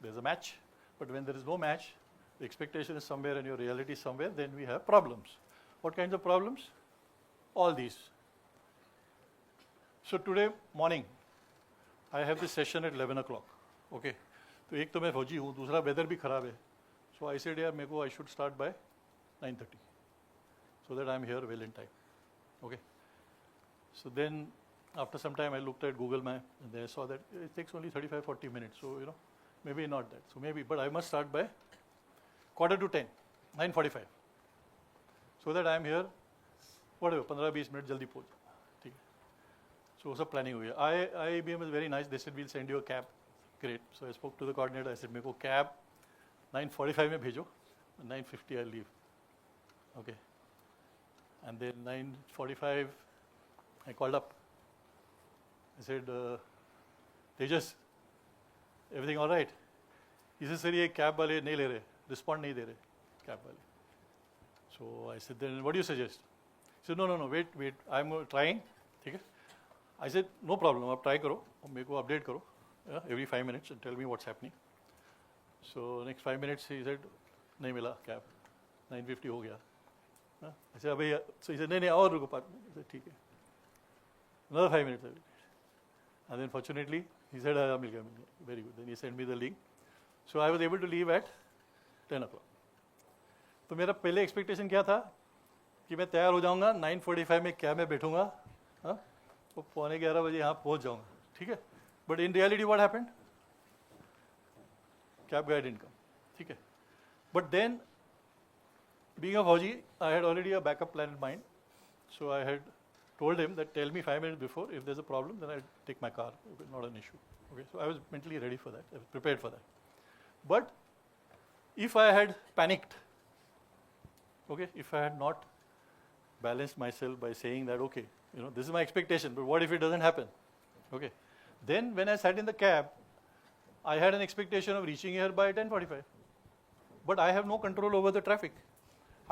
Speaker 1: There's a match. But when there is no match, the expectation is somewhere and your reality is somewhere, then we have problems. What kinds of problems? All these. So today morning, I have this session at 11 o'clock. Okay. तो एक तो मैं फौजी हूँ, दूसरा weather भी खराब है. So I said, यार मेरे को I should start by 9:30, so that I am here well in time. Okay. So then, after some time, I looked at Google Map and then I saw that it takes only 35-40 minutes. So maybe not that. So maybe, but I must start by 9:45, 9:45, so that I am here. Whatever, 15-20 minutes जल्दी पहुँच. ठीक है. So सब planning हो गया. IBM is very nice. They said we'll send you a cab. Great. So I spoke to the coordinator. I said मेरे को cab 9:45 में भेजो. 9:50 I'll leave. Okay. And then 9:45 I called up. I said, Tejas, everything all right? He said, sir, ये cab वाले नहीं ले रहे, respond नहीं दे रहे, cab वाले. So I said, then what do you suggest? He said, no, wait, I'm trying. ठीक है? I said, no problem, आप try करो, और मेरे को update करो, every 5 minutes and tell me what's happening. So next 5 minutes he said, नहीं मिला cab, 9:50 हो गया. I said, अबे, so he said, नहीं और रुको 5 minutes. I said, ठीक है. Another 5 minutes. And then fortunately, he said, मिल गया. Very good. Then he sent me the link. So I was able to leave at 10 o'clock. तो मेरा पहले एक्सपेक्टेशन क्या था कि मैं तैयार हो जाऊंगा, 9:45 में कैब में बैठूंगा, हाँ, तो 11:15 बजे यहाँ पहुँच जाऊंगा, ठीक है. But in reality what happened, cab guide income, ठीक है. बट देन बीइंग अ फौजी, I had already a backup plan in mind. So I had told him that tell me 5 minutes before, if there's a problem then I'll take my car, not an issue. Okay, so I was mentally ready for that, I was prepared for that. But if I had panicked, okay, if I had not balanced myself by saying that, okay, this is my expectation, but what if it doesn't happen? Okay, then when I sat in the cab, I had an expectation of reaching here by 10:45, but I have no control over the traffic.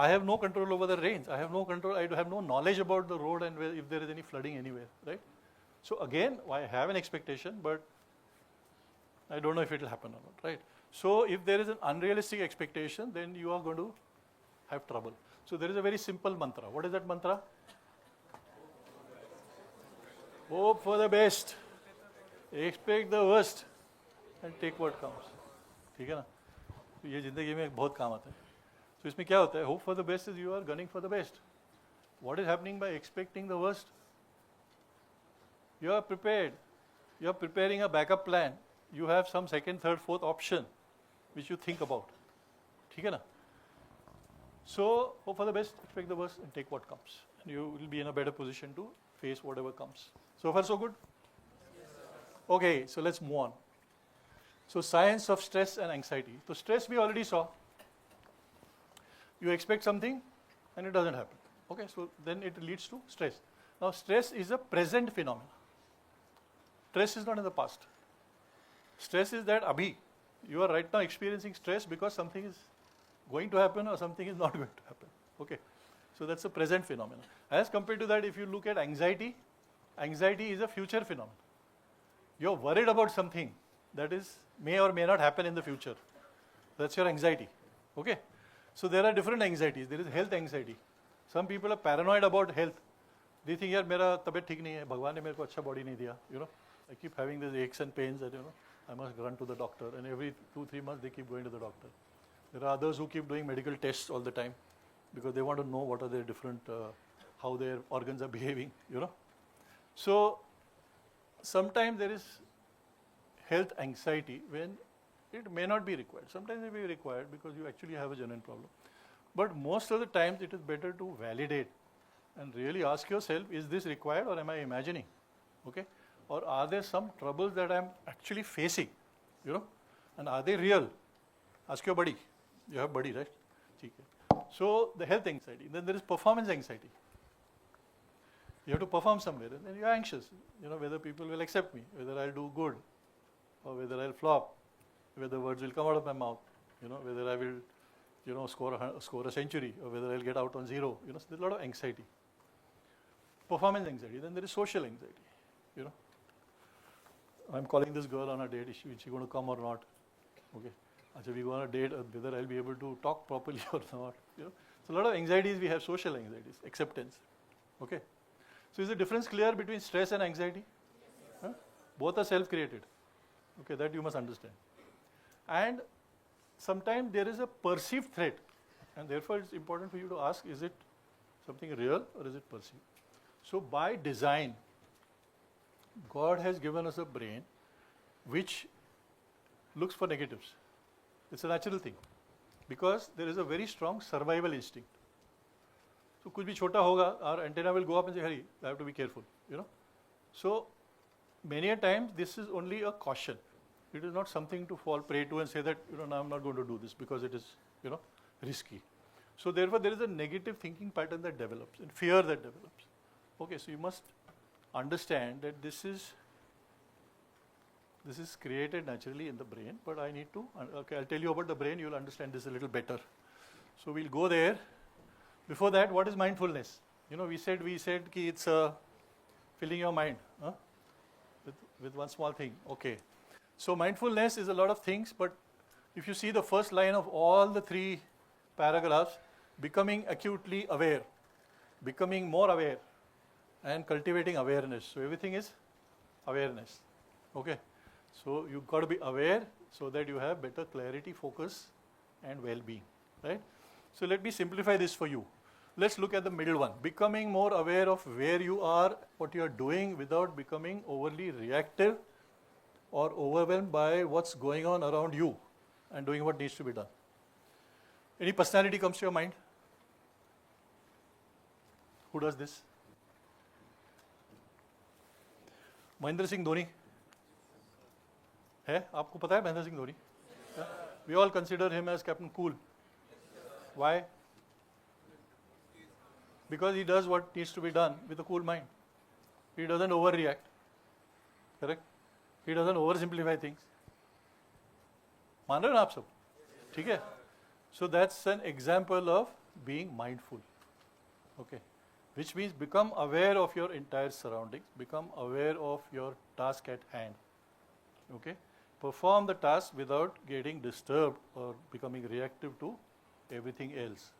Speaker 1: I have no control over the range. I have no control. I have no knowledge about the road and if there is any flooding anywhere, right? So again, I have an expectation, but I don't know if it will happen or not, right? So if there is an unrealistic expectation, then you are going to have trouble. So there is a very simple mantra. What is that mantra? Hope for the best, expect the worst, and take what comes. ठीक है ना? तो ये जिंदगी में बहुत काम आता है. So इसमें क्या होता है? Hope for the best is you are gunning for the best. What is happening by expecting the worst? You are prepared. You are preparing a backup plan. You have some second, third, fourth option which you think about. ठीक है ना? So hope for the best, expect the worst, and take what comes. And you will be in a better position to face whatever comes. So far so good? Okay, so let's move on. So science of stress and anxiety. So stress we already saw. You expect something and it doesn't happen. Okay, so then it leads to stress. Now stress is a present phenomenon. Stress is not in the past. Stress is that abhi, you are right now experiencing stress because something is going to happen or something is not going to happen. Okay, so that's a present phenomenon. As compared to that, if you look at anxiety, anxiety is a future phenomenon. You're worried about something that is may or may not happen in the future. That's your anxiety. Okay. So there are different anxieties. There is health anxiety. Some people are paranoid about health. They think, यार मेरा तबीयत ठीक नहीं है, भगवान ने मेरे को अच्छा body नहीं दिया. I keep having these aches and pains that I must run to the doctor, and every 2-3 months they keep going to the doctor. There are others who keep doing medical tests all the time because they want to know what are their different, how their organs are behaving. So sometimes there is health anxiety when it may not be required. Sometimes it may be required because you actually have a genuine problem. But most of the times it is better to validate and really ask yourself, is this required or am I imagining? Okay? Or are there some troubles that I am actually facing? And are they real? Ask your buddy. You have buddy, right? So the health anxiety. Then there is performance anxiety. You have to perform somewhere and then you are anxious. Whether people will accept me, whether I'll do good or whether I'll flop, whether words will come out of my mouth, whether I will, score a century, or whether I'll get out on zero. So there's a lot of anxiety. Performance anxiety. Then there is social anxiety. I'm calling this girl on a date. Is she going to come or not? Okay. Actually, we go on a date, whether I'll be able to talk properly or not. So a lot of anxieties we have, social anxieties, acceptance. Okay. So is the difference clear between stress and anxiety? Huh? Both are self-created. Okay, that you must understand. And sometimes there is a perceived threat, and therefore it's important for you to ask, is it something real or is it perceived? So by design, God has given us a brain which looks for negatives. It's a natural thing because there is a very strong survival instinct. So कुछ भी छोटा होगा, our antenna will go up and say, "Hey, I have to be careful." You know. So many a times this is only a caution. It is not something to fall prey to and say that, no, I'm not going to do this because it is, risky. So therefore there is a negative thinking pattern that develops and fear that develops. Okay, so you must understand that this is created naturally in the brain, but I need to, okay, I'll tell you about the brain, you'll understand this a little better. So we'll go there. Before that, what is mindfulness? We said ki it's filling your mind with one small thing. Okay. So mindfulness is a lot of things, but if you see the first line of all the 3 paragraphs, becoming acutely aware, becoming more aware, and cultivating awareness. So everything is awareness. Okay. So you've got to be aware so that you have better clarity, focus, and well-being. Right? So let me simplify this for you. Let's look at the middle one. Becoming more aware of where you are, what you are doing without becoming overly reactive or overwhelmed by what's going on around you and doing what needs to be done. Any personality comes to your mind? Who does this? Mahendra Singh Dhoni. है आपको पता है Mahendra Singh Dhoni? We all consider him as Captain Cool. Why? Because he does what needs to be done with a cool mind. He doesn't overreact. Correct? He doesn't oversimplify things. मान रहे हो ना आप सब? ठीक है? So that's an example of being mindful. Okay. Which means become aware of your entire surroundings. Become aware of your task at hand. Okay. Perform the task without getting disturbed or becoming reactive to everything else.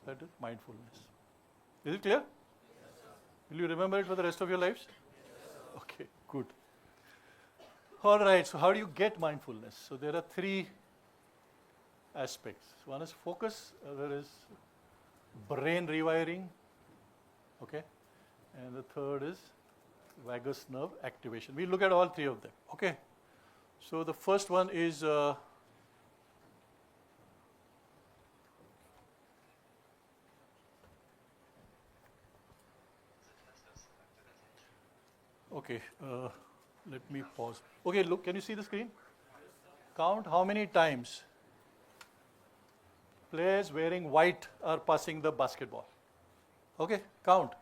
Speaker 1: That is mindfulness. Is it clear? Yes, sir. Will you remember it for the rest of your lives? Yes, sir. Okay, good. All right, so how do you get mindfulness? So there are 3 aspects. One is focus, other is brain rewiring, okay, and the third is vagus nerve activation. We'll look at all 3 of them, okay. So the first one is okay, let me pause. Okay, look, can you see the screen? Count how many times players wearing white are passing the basketball. Okay, count.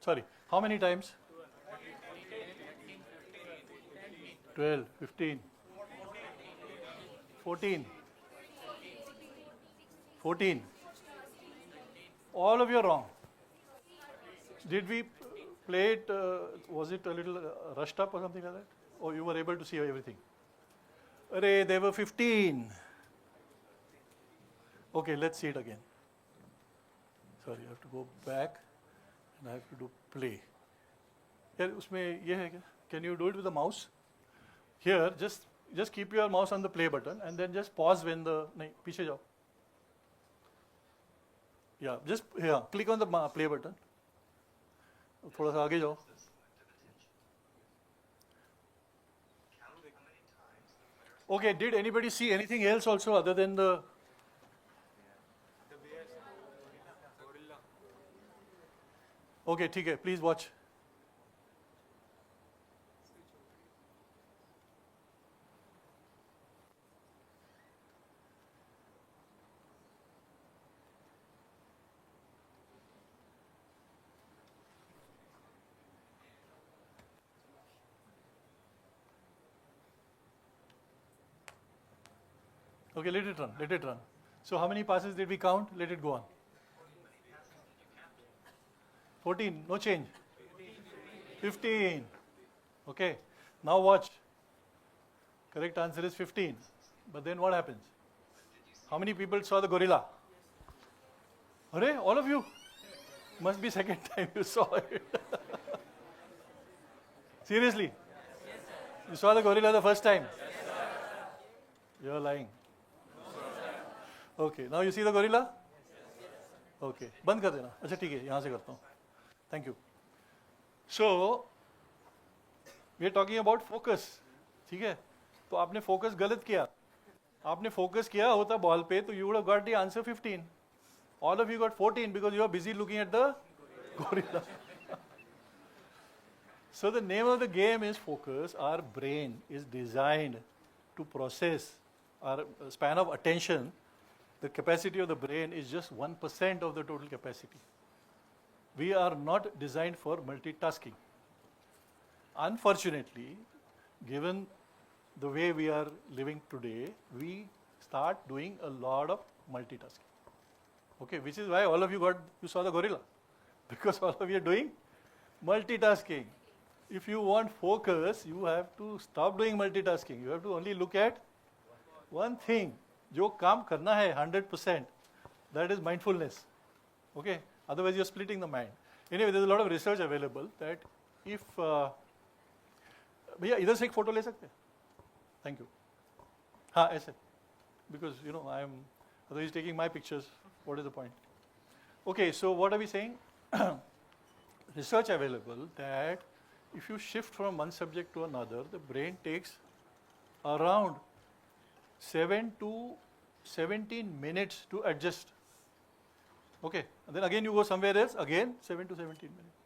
Speaker 1: Sorry, how many times? 12, 15, 14, 14. All of you are wrong. Did we play it, was it a little rushed up or something like that? Or you were able to see everything? Array, there were 15. Okay, let's see it again. Sorry, I have to go back and I have to do play. Yeah, उसमें ये है क्या? Can you do it with the mouse? Here, just keep your mouse on the play button and then just pause when the नहीं पीछे जाओ. Yeah, just here click on the play button. थोड़ा सा आगे जाओ. Okay, did anybody see anything else also other than the? Okay, ठीक है, please watch. Okay, let it run, let it run. So how many passes did we count? Let it go on. 14, no change. 15. Okay, now watch. Correct answer is 15. But then what happens? How many people saw the gorilla? Hooray, all of you. Must be second time you saw it. Seriously? You saw the gorilla the first time? You're lying. Okay, now you see the gorilla? Okay, बंद कर देना. अच्छा ठीक है, यहाँ से करता हूँ. Thank you. So, we are talking about focus. ठीक है? तो आपने focus गलत किया. आपने focus किया होता ball पे, तो you would have got the answer 15. All of you got 14 because you are busy looking at the gorilla. So the name of the game is focus. Our brain is designed to process our span of attention. The capacity of the brain is just 1% of the total capacity. We are not designed for multitasking. Unfortunately, given the way we are living today, we start doing a lot of multitasking. Okay, which is why all of you saw the gorilla. Because all of you are doing multitasking. If you want focus, you have to stop doing multitasking. You have to only look at one thing. जो काम करना है 100%, that is mindfulness. Okay, otherwise you're splitting the mind. Anyway, there's a lot of research available that if भैया इधर से एक photo ले सकते हैं? Thank you. हाँ ऐसे, because you know although he's taking my pictures, what is the point? Okay, so what are we saying? Research available that if you shift from one subject to another, the brain takes around 7 to 17 minutes to adjust. Okay, and then again you go somewhere else, again 7 to 17 minutes.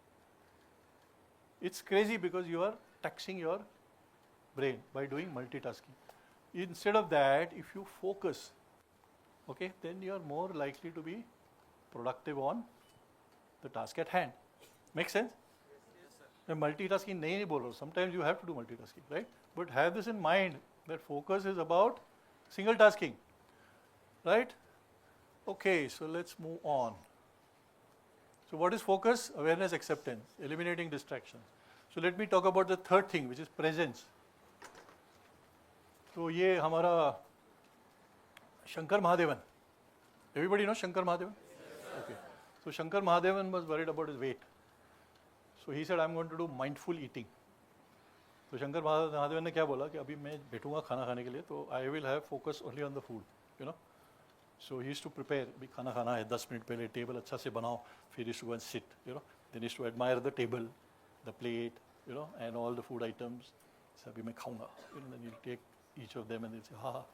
Speaker 1: It's crazy because you are taxing your brain by doing multitasking. Instead of that, if you focus, okay, then you are more likely to be productive on the task at hand. Make sense? मैं multitasking नहीं बोल रहा हूँ. Sometimes you have to do multitasking, right? But have this in mind that focus is about single tasking, right? Okay, so let's move on. So what is focus? Awareness, acceptance, eliminating distractions. So let me talk about the third thing, which is presence. So ये हमारा Shankar Mahadevan. Everybody knows Shankar Mahadevan? Okay. So Shankar Mahadevan was worried about his weight. So he said, I'm going to do mindful eating. तो शंकर महादेवन ने क्या बोला कि अभी मैं बैठूंगा खाना खाने के लिए तो I will have focus only on the food, you know. So he used to prepare, भी खाना खाना है 10 मिनट पहले टेबल अच्छा से बनाओ, फिर used to go and sit, you know, then used to admire the table, the plate, you know, and all the food items. अभी मैं खाऊंगा, you know, then you take each of them and then say हाँ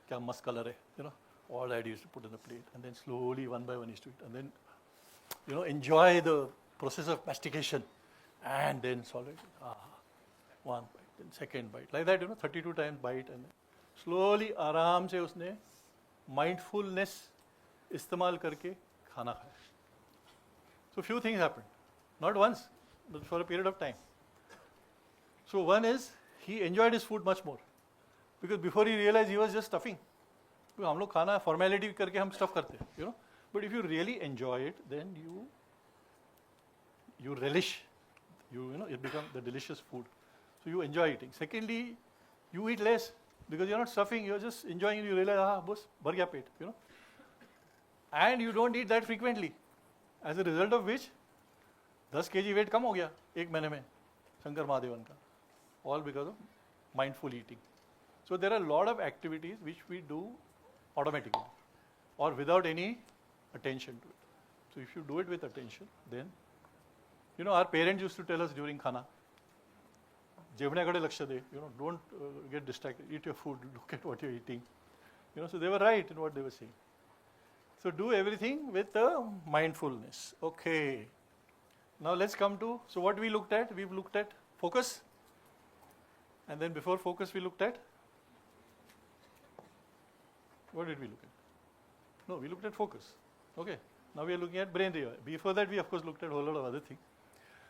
Speaker 1: क्या मस्त colour है, you know, all that used to put in the plate and then slowly one by one used to eat and then you know enjoy the process of mastication and then swallow it. One bite, then second bite, like that, you know, 32 times bite and slowly आराम से उसने mindfulness इस्तेमाल करके खाना खाया. So few things happened, not once, but for a period of time. So one is he enjoyed his food much more because before he realized he was just stuffing. तो हम लोग खाना formality करके हम stuff करते हैं, you know, but if you really enjoy it, then you relish, you know, it becomes the delicious food. So you enjoy eating. Secondly, you eat less because you're not stuffing, you're just enjoying it. You realize, boss, भर गया पेट, you know. And you don't eat that frequently. As a result of which, 10 kg weight कम हो गया एक महीने में शंकर महादेवन का. All because of mindful eating. So there are a lot of activities which we do automatically or without any attention to it. So if you do it with attention, then, you know, our parents used to tell us during khana, जेवण्याकडे लक्ष दे, you know, don't get distracted, eat your food, look at what you're eating, you know. So they were right in what they were saying. So do everything with mindfulness. Okay, now let's come to, so what we looked at, we've looked at focus, and then before focus we looked at, what did we look at? No, we looked at focus. Okay, now we are looking at brain rewiring. Before that we of course looked at a whole lot of other things.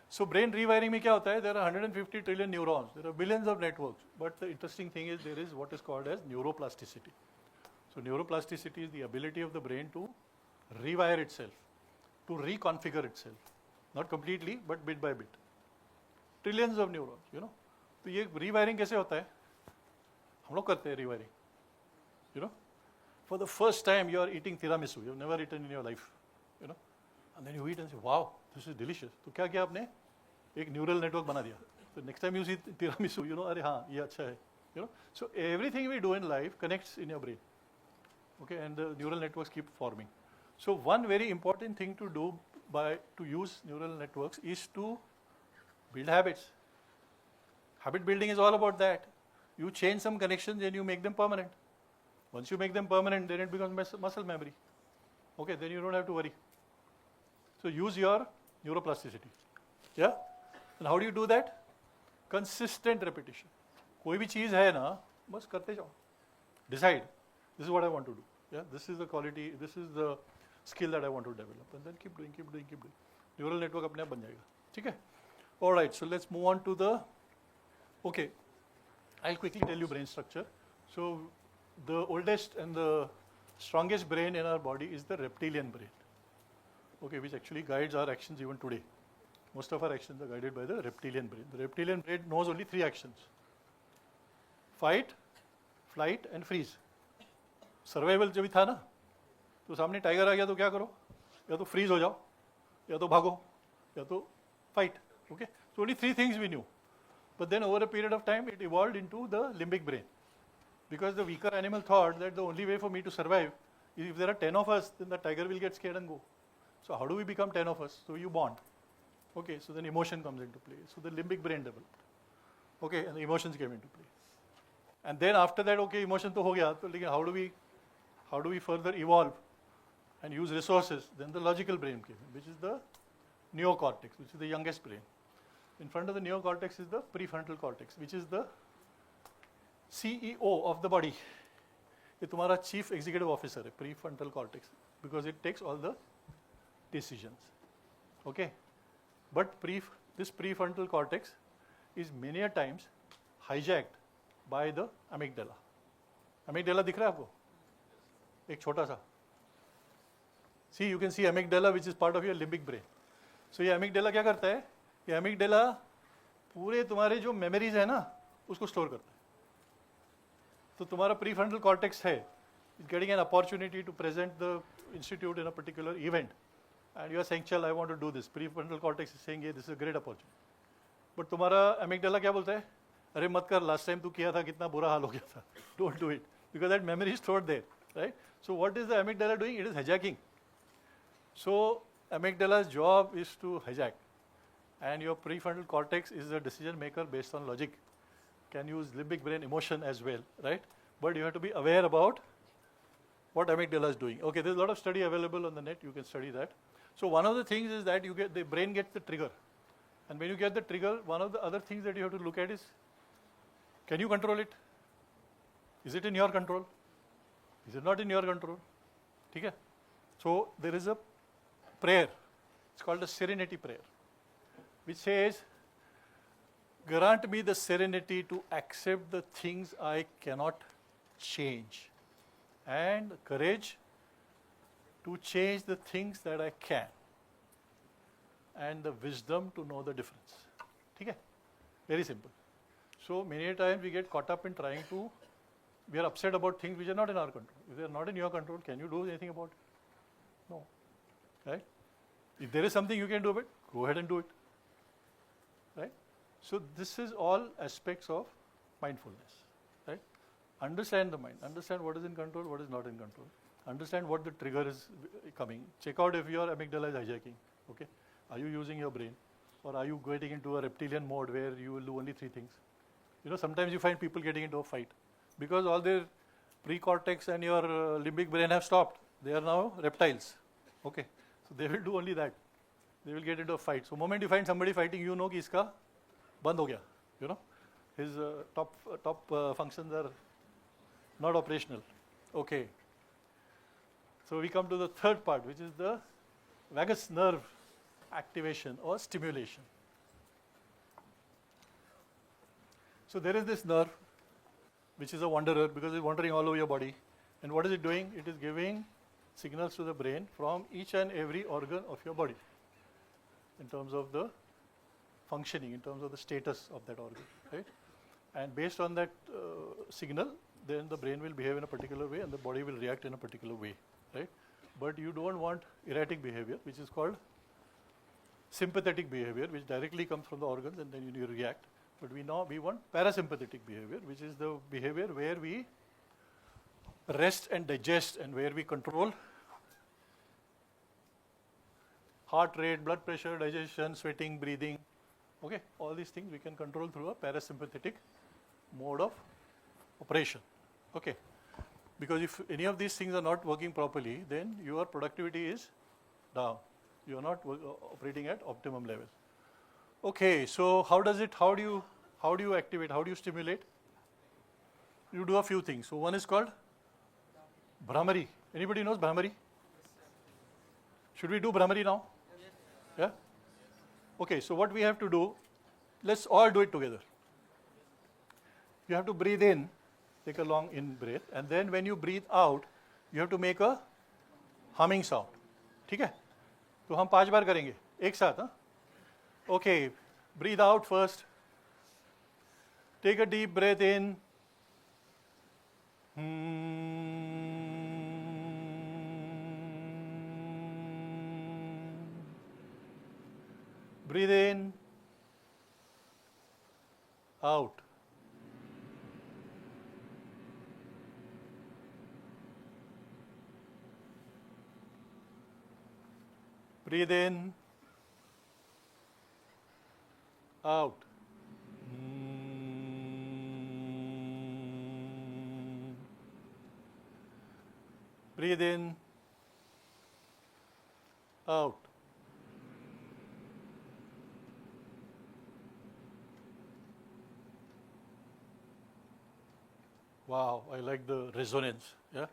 Speaker 1: So brain rewiring में क्या होता है? There are 150 trillion neurons. There are billions of networks. But the interesting thing is there is what is called as neuroplasticity. So neuroplasticity is the ability of the brain to rewire itself, to reconfigure itself. Not completely, but bit by bit. Trillions of neurons, you know. तो ये rewiring कैसे होता है? हम लोग करते हैं rewiring. You know, for the first time you are eating tiramisu. You've never eaten in your life, you know. And then you eat and say, wow, this is delicious. तो क्या किया आपने? एक neural network बना दिया. So next time you see tiramisu, you know, अरे हाँ, ये अच्छा है. You know, so everything we do in life connects in your brain. Okay, and the neural networks keep forming. So one very important thing to do to use neural networks is to build habits. Habit building is all about that. You change some connections and you make them permanent. Once you make them permanent, then it becomes muscle memory. Okay, then you don't have to worry. So use your neuroplasticity. Yeah? And how do you do that? Consistent repetition. कोई भी चीज़ है ना, बस करते जाओ. Decide. This is what I want to do. Yeah, this is the quality, this is the skill that I want to develop. And then keep doing. Neural network अपने आप बन जाएगा. ठीक है? All right, so let's move on to the, okay, I'll quickly tell you brain structure. So the oldest and the strongest brain in our body is the reptilian brain. Okay, which actually guides our actions even today. Most of our actions are guided by the reptilian brain. The reptilian brain knows only 3 actions. Fight, flight and freeze. Survival जब भी था ना, तो सामने tiger आ गया तो क्या करो? या तो फ्रीज हो जाओ, या तो भागो, या तो fight. Okay, so only 3 things we knew. But then over a period of time, it evolved into the limbic brain, because the weaker animal thought that the only way for me to survive is if there are 10 of us, then the tiger will get scared and go. So how do we become 10 of us? So you bond. Okay, so then emotion comes into play. So the limbic brain developed. Okay, and the emotions came into play. And then after that, okay, emotion to ho gaya, so how do we further evolve and use resources? Then the logical brain came in, which is the neocortex, which is the youngest brain. In front of the neocortex is the prefrontal cortex, which is the CEO of the body. ये तुम्हारा chief executive officer है, prefrontal cortex, because it takes all the decisions. Okay, but this prefrontal cortex is many a times hijacked by the amygdala. Amygdala दिख रहा है आपको? एक छोटा सा. See, you can see amygdala, which is part of your limbic brain. So ये amygdala क्या करता है? ये amygdala पूरे तुम्हारे जो memories है ना, उसको store करता है. तो तुम्हारा prefrontal cortex है, is getting an opportunity to present the institute in a particular event, and you are saying, "Chal, I want to do this." Prefrontal cortex is saying, "Yeah, this is a great opportunity." But तुम्हारा amygdala क्या बोलता है? अरे मत कर, last time तू किया था कितना बुरा हाल हो गया था. Don't do it, because that memory is stored there, right? So what is the amygdala doing? It is hijacking. So amygdala's job is to hijack, and your prefrontal cortex is a decision maker based on logic. Can use limbic brain emotion as well, right? But you have to be aware about what amygdala is doing. Okay, there's a lot of study available on the net. You can study that. So one of the things is that the brain gets the trigger, and when you get the trigger, one of the other things that you have to look at is, can you control it? Is it in your control? Is it not in your control? ठीक है? So there is a prayer. It's called the serenity prayer, which says, grant me the serenity to accept the things I cannot change, and the courage to change the things that I can, and the wisdom to know the difference. ठीक है? Very simple. So many times we get caught up in we are upset about things which are not in our control. If they are not in your control, can you do anything about it? No. Right? If there is something you can do about it, go ahead and do it. Right? So this is all aspects of mindfulness. Right? Understand the mind. Understand what is in control, what is not in control. Understand what the trigger is coming. Check out if your amygdala is hijacking. Okay? Are you using your brain? Or are you getting into a reptilian mode where you will do only 3 things? You know, sometimes you find people getting into a fight because all their precortex and your limbic brain have stopped. They are now reptiles. Okay, so they will do only that. They will get into a fight. So moment you find somebody fighting, you know कि इसका बंद हो गया. You know, his top functions are not operational. Okay. So we come to the third part, which is the vagus nerve activation or stimulation. So there is this nerve, which is a wanderer because it's wandering all over your body, And what is it doing? It is giving signals to the brain from each and every organ of your body in terms of the functioning, in terms of the status of that organ, right? And based on that signal, then the brain will behave in a particular way and the body will react in a particular way, right? But you don't want erratic behavior, which is called sympathetic behavior, which directly comes from the organs and then you react. But we want parasympathetic behavior, which is the behavior where we rest and digest and where we control heart rate, blood pressure, digestion, sweating, breathing. Okay, all these things we can control through a parasympathetic mode of operation. Okay, because if any of these things are not working properly, then your productivity is down. You are not operating at optimum level. Okay, so how do you activate? How do you stimulate? You do a few things. So one is called Bhramari. Anybody knows Bhramari? Should we do Bhramari now? Yeah? Okay, so what we have to do, let's all do it together. You have to breathe in, take a long in breath, and then when you breathe out, you have to make a humming sound. ठीक है? तो हम 5 बार करेंगे एक साथ, हाँ? Okay, breathe out first. Take a deep breath in. Breathe in. Out. Breathe in. Out. Breathe in. Out. Wow, I like the resonance, yeah?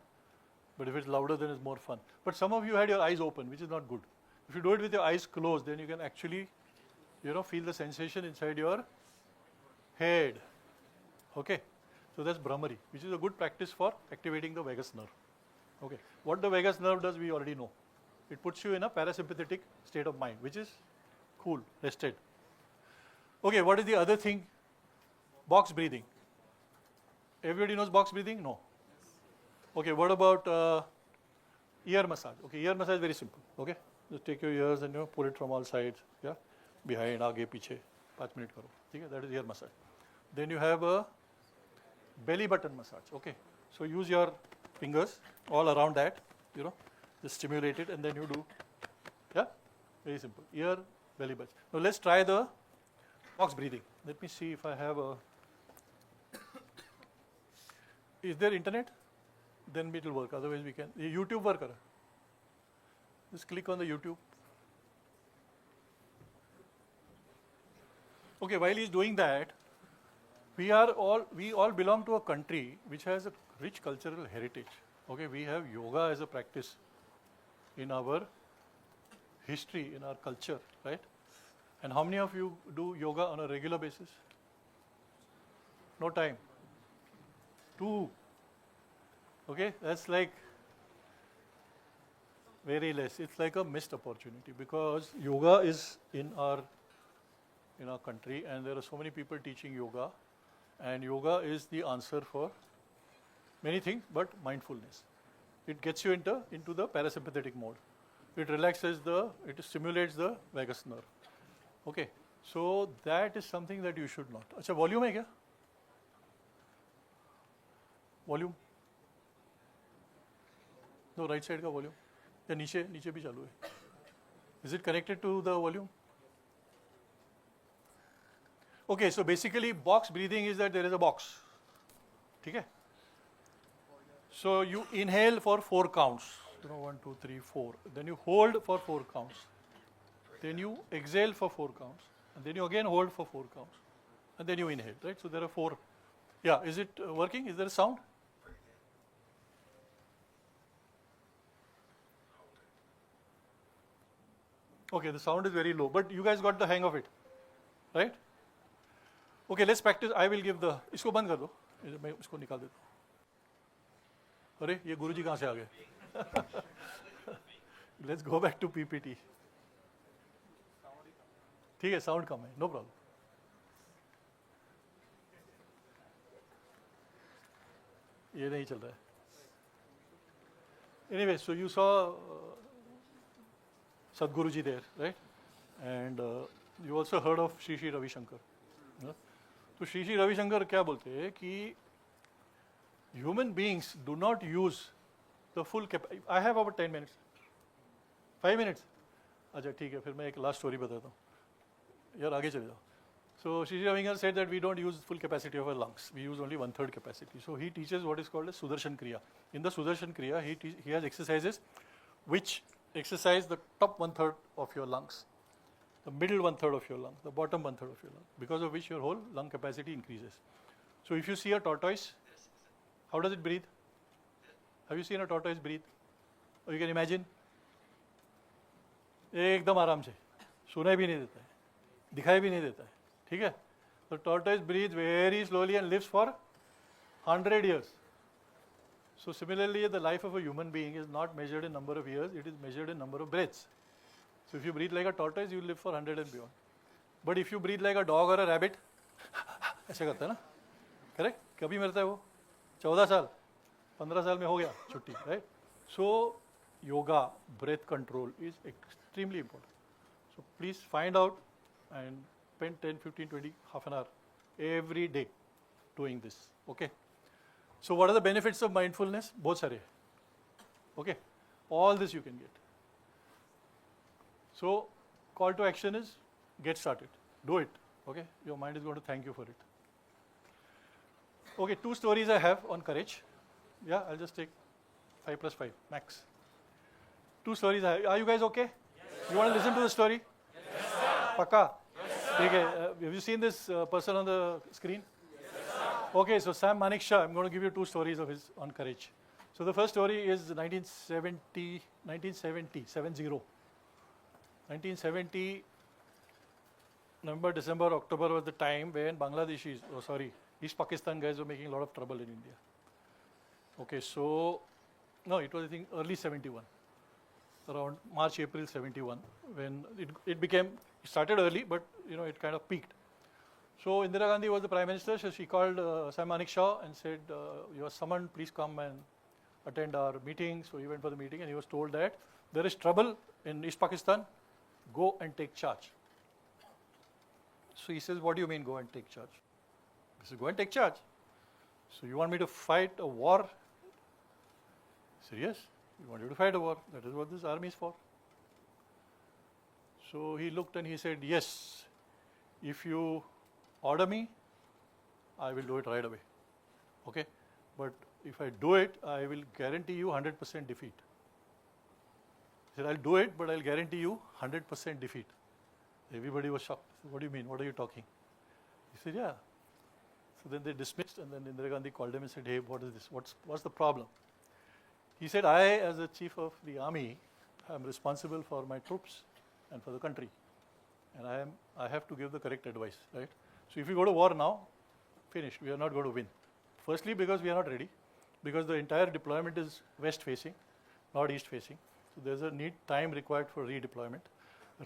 Speaker 1: But if it's louder, then it's more fun. But some of you had your eyes open, which is not good. If you do it with your eyes closed, then you can actually, feel the sensation inside your head. Okay? So that's Bhramari, which is a good practice for activating the vagus nerve. Okay. What the vagus nerve does, we already know. It puts you in a parasympathetic state of mind, which is cool, rested. Okay, what is the other thing? Box breathing. Everybody knows box breathing? No. Okay, what about ear massage? Okay, ear massage is very simple. Okay, just take your ears and pull it from all sides. Yeah, behind, aage, piche. 5 minutes karo. Okay, that is ear massage. Then you have a belly button massage. Okay, so use your fingers all around that. Just stimulate it and then you do. Yeah, very simple. Ear, belly button. Now let's try the box breathing. Let me see if I have a. Is there internet? Then it will work. Otherwise, we can. YouTube work. Just click on the YouTube. Okay, while he's doing that, we all belong to a country which has a rich cultural heritage. Okay, we have yoga as a practice in our history, in our culture, right? And how many of you do yoga on a regular basis? No time. 2. Okay, that's like very less. It's like a missed opportunity because yoga is in our country and there are so many people teaching yoga, and yoga is the answer for many things but mindfulness. It gets you into the parasympathetic mode. It it stimulates the vagus nerve. Okay, so that is something that you should not. अच्छा, volume है क्या? Volume? No, right side का volume. या नीचे भी चालू है. Is it connected to the volume? Okay, so basically box breathing is that there is a box. ठीक है? So you inhale for 4 counts. 1, 2, 3, 4. Then you hold for 4 counts. Then you exhale for 4 counts. And then you again hold for 4 counts. And then you inhale, right? So there are 4. Yeah, is it working? Is there a sound? Okay, the sound is very low, but you guys got the hang of it, right? Okay, let's practice. I will give the. इसको बंद कर दो. मैं इसको निकाल देता हूँ. अरे ये गुरुजी कहाँ से आ गए? Let's go back to PPT. ठीक है, साउंड कम है, नो प्रॉब्लम. ये नहीं चल रहा है. Anyway, so you saw Sadhguruji there, right? And you also heard of Shri Shri Ravi Shankar. तो श्री श्री रविशंकर क्या बोलते हैं कि human beings do not use the full capacity. I have about 10 minutes. 5 minutes? अच्छा ठीक है, फिर मैं एक लास्ट स्टोरी बताता हूँ. यार आगे चले जाओ. So Shri Shri Ravi said that we don't use full capacity of our lungs. We use only 1/3 capacity. So he teaches what is called a Sudarshan Kriya. In the Sudarshan Kriya, he has exercises which exercise the top 1/3 of your lungs, the middle 1/3 of your lungs, the bottom 1/3 of your lungs, because of which your whole lung capacity increases. So if you see a tortoise, how does it breathe? Have you seen a tortoise breathe? Or you can imagine, एकदम आराम से, सुनाई भी नहीं देता है, दिखाई भी नहीं देता है, ठीक है? The tortoise breathes very slowly and lives for 100 years. So similarly, the life of a human being is not measured in number of years, it is measured in number of breaths. So if you breathe like a tortoise, you will live for 100 and beyond. But if you breathe like a dog or a rabbit, ऐसे करता है ना, correct? कभी मरता है वो? 14 साल, 15 साल में हो गया छुट्टी, right? So yoga, breath control is extremely important. So please find out and spend 10, 15, 20, half an hour every day doing this, okay? So what are the benefits of mindfulness? बहुत सारे, okay? All this you can get. So call to action is get started, do it, okay? Your mind is going to thank you for it. Okay, 2 stories I have on courage. Yeah, I'll just take 5 plus 5 max. 2 stories I have. Are you guys okay? Yes. You want to listen to the story? Yes, sir. Paka? Yes, sir. Okay, have you seen this person on the screen? Yes, sir. Okay, so Sam Manekshaw, I'm going to give you 2 stories of his on courage. So the first story is 1970, 1970, November, December, October was the time when Bangladeshis, East Pakistan guys were making a lot of trouble in India. Okay, so, no, it was I think early 71, around March, April 71, when it started early, but it kind of peaked. So Indira Gandhi was the Prime Minister, so she called Sam Manekshaw and said, you are summoned, please come and attend our meeting. So he went for the meeting and he was told that there is trouble in East Pakistan, go and take charge. So he says, what do you mean go and take charge? He says, go and take charge. So you want me to fight a war? He said, yes, we want you to fight a war. That is what this army is for. So he looked and he said, yes, if you order me, I will do it right away. Okay? But if I do it, I will guarantee you 100% defeat. He said, I'll do it, but I'll guarantee you 100% defeat. Everybody was shocked. What do you mean? What are you talking? He said, yeah. So then they dismissed, and then Indira Gandhi called him and said, hey, what is this? What's the problem? He said, I, as the chief of the army, am responsible for my troops and for the country. And I have to give the correct advice, right? So if we go to war now, finished. We are not going to win. Firstly, because we are not ready, because the entire deployment is west-facing, not east-facing. So there's a time required for redeployment,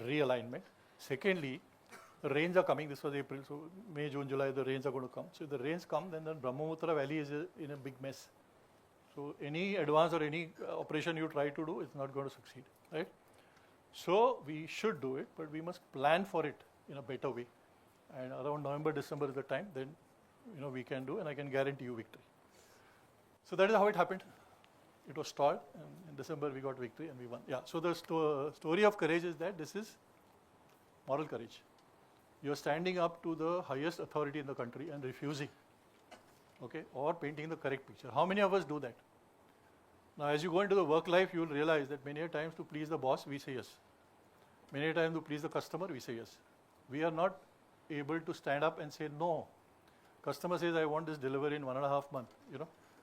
Speaker 1: realignment. Secondly, the rains are coming. This was April, so May, June, July, the rains are going to come. So if the rains come, then the Brahmaputra Valley is in a big mess. So any advance or any operation you try to do is not going to succeed, right? So we should do it, but we must plan for it in a better way. And around November, December is the time, then we can do, and I can guarantee you victory. So that is how it happened. It was stalled, and in December we got victory and we won. Yeah. So the story of courage is that this is moral courage. You are standing up to the highest authority in the country and refusing, okay, or painting the correct picture. How many of us do that? Now, as you go into the work life, you will realize that many times to please the boss, we say yes. Many times to please the customer, we say yes. We are not able to stand up and say no. Customer says, I want this delivered in 1.5 months.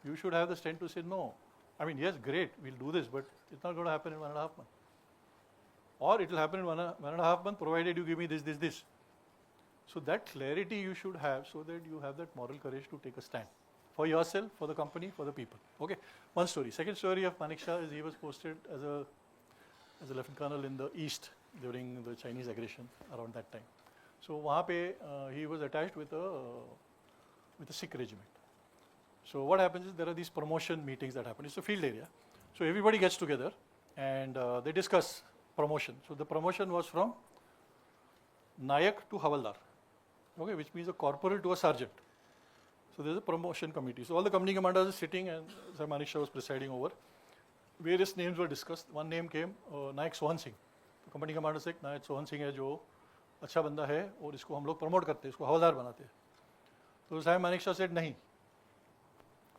Speaker 1: You should have the strength to say no. I mean, yes, great, we'll do this, but it's not going to happen in 1.5 months. Or it will happen in 1.5 months, provided you give me this. So that clarity you should have, so that you have that moral courage to take a stand. for yourself, for the company, for the people. Okay, one story. Second story of Manekshaw is he was posted as a lieutenant colonel in the east during the Chinese aggression around that time. So वहाँ पे he was attached with a Sikh regiment. So what happens is there are these promotion meetings that happen. It's a field area. So everybody gets together and they discuss promotion. So the promotion was from Nayak to Havaldar, okay, which means a corporal to a sergeant. So there's a promotion committee. So all the company commanders are sitting and Sir Manekshaw was presiding over. Various names were discussed. One name came, Nayak Sohan Singh. The company commander said, Nayak Sohan Singh है जो अच्छा बंदा है और इसको हम लोग promote करते हैं, इसको हवलदार बनाते हैं. तो साहब मानेकशॉ सेड नहीं,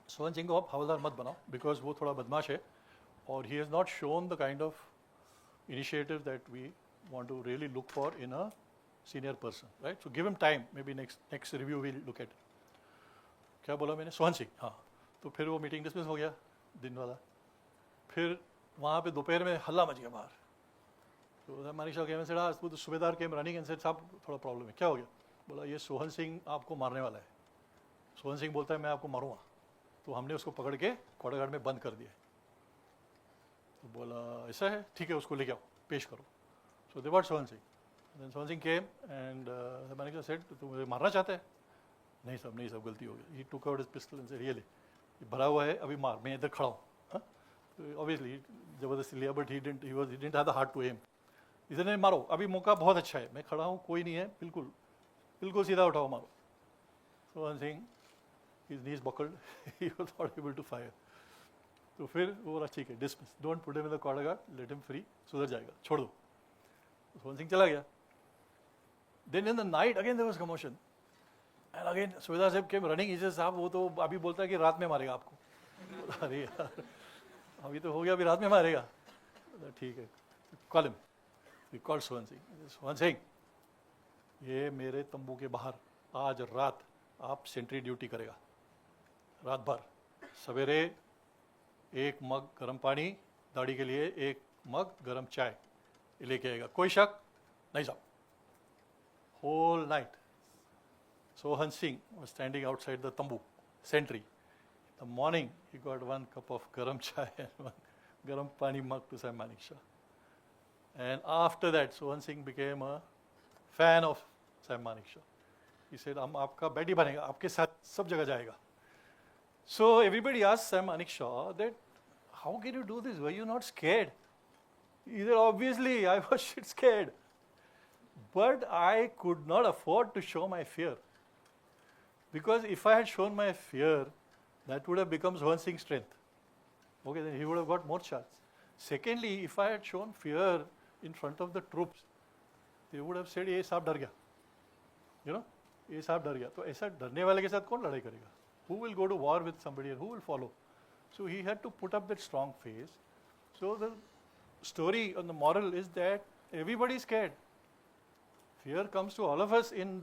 Speaker 1: सोहन सिंह को आप हवलदार मत बनाओ बिकॉज वो थोड़ा बदमाश है और he has not shown the kind of initiative that we want to really look for in a senior person, right? So give him time, maybe next review we'll look at it. क्या बोला मैंने? सोहन सिंह. हाँ, तो फिर वो meeting dismiss हो गया दिन वाला. फिर वहाँ पे दोपहर में हल्ला मच गया बाहर. तो मानेकशॉ केम एंड सेड, वो तो सूबेदार केम रनिंग एंड सेड, साहब थोड़ा प्रॉब्लम है. क्या हो गया? बोला ये सोहन सिंह आपको मारने वाला है. सोहन सिंह बोलता है मैं आपको मारूंगा. तो हमने उसको पकड़ के कोड़ागाड़ में बंद कर दिया. तो बोला ऐसा है, ठीक है, उसको लेके आओ, पेश करो. So they bought Sohan Singh. Then Sohan Singh came and Manekshaw said, तू मुझे मारना चाहता है? नहीं साहब, नहीं साहब, गलती हो गई. He took out his pistol and said, really ये भरा हुआ है, अभी मार, मैं इधर खड़ा हूँ. ऑब्वियसली जबरदस्ती लिया, but he didn't have the heart to M. इधर नहीं, मारो, अभी मौका बहुत अच्छा है, मैं खड़ा हूँ, कोई नहीं है, बिल्कुल बिल्कुल सीधा उठाओ, मारो. Sohan Singh, his knees buckled, he was not able to fire. तो फिर वो बोला ठीक है, dismiss, don't put him in the quarter guard, let him free, सुधर जाएगा, छोड़ दो. सोहन सिंह चला गया. Then in the night again there was commotion and again subedar sahib came running. He said, साहब वो तो अभी बोलता है कि रात में मारेगा आपको. अरे यार, अभी तो हो गया, अभी रात में मारेगा. ठीक है, call him. We called Sohan Singh. Sohan Singh, ये मेरे तंबू के बाहर आज रात आप सेंट्री ड्यूटी करेगा, रात भर. सवेरे एक मग गर्म पानी, दाढ़ी के लिए एक मग गर्म चाय लेके आएगा, कोई शक नहीं साहब. Whole night Sohan Singh was standing outside the tambu, sentry. In the morning, he got 1 cup of garam chai and 1 garam pani mug to Sir Manekshaw. And after that, Sohan Singh became a fan of Sir Manekshaw. He said, हम आपका बैटी बनेगा, आपके साथ सब जगह जाएगा. So everybody asked Sir Manekshaw that, how can you do this? Were you not scared? He said, obviously, I was shit scared. But I could not afford to show my fear. Because if I had shown my fear, that would have become Sohan Singh's strength. Okay, then he would have got more chance. Secondly, if I had shown fear in front of the troops, they would have said, ये साहब डर गया. You know, ये साहब डर गया. तो ऐसा डरने वाले के साथ कौन लड़ाई करेगा? Who will go to war with somebody and who will follow? So he had to put up that strong face. So the story on the moral is that everybody is scared. Fear comes to all of us in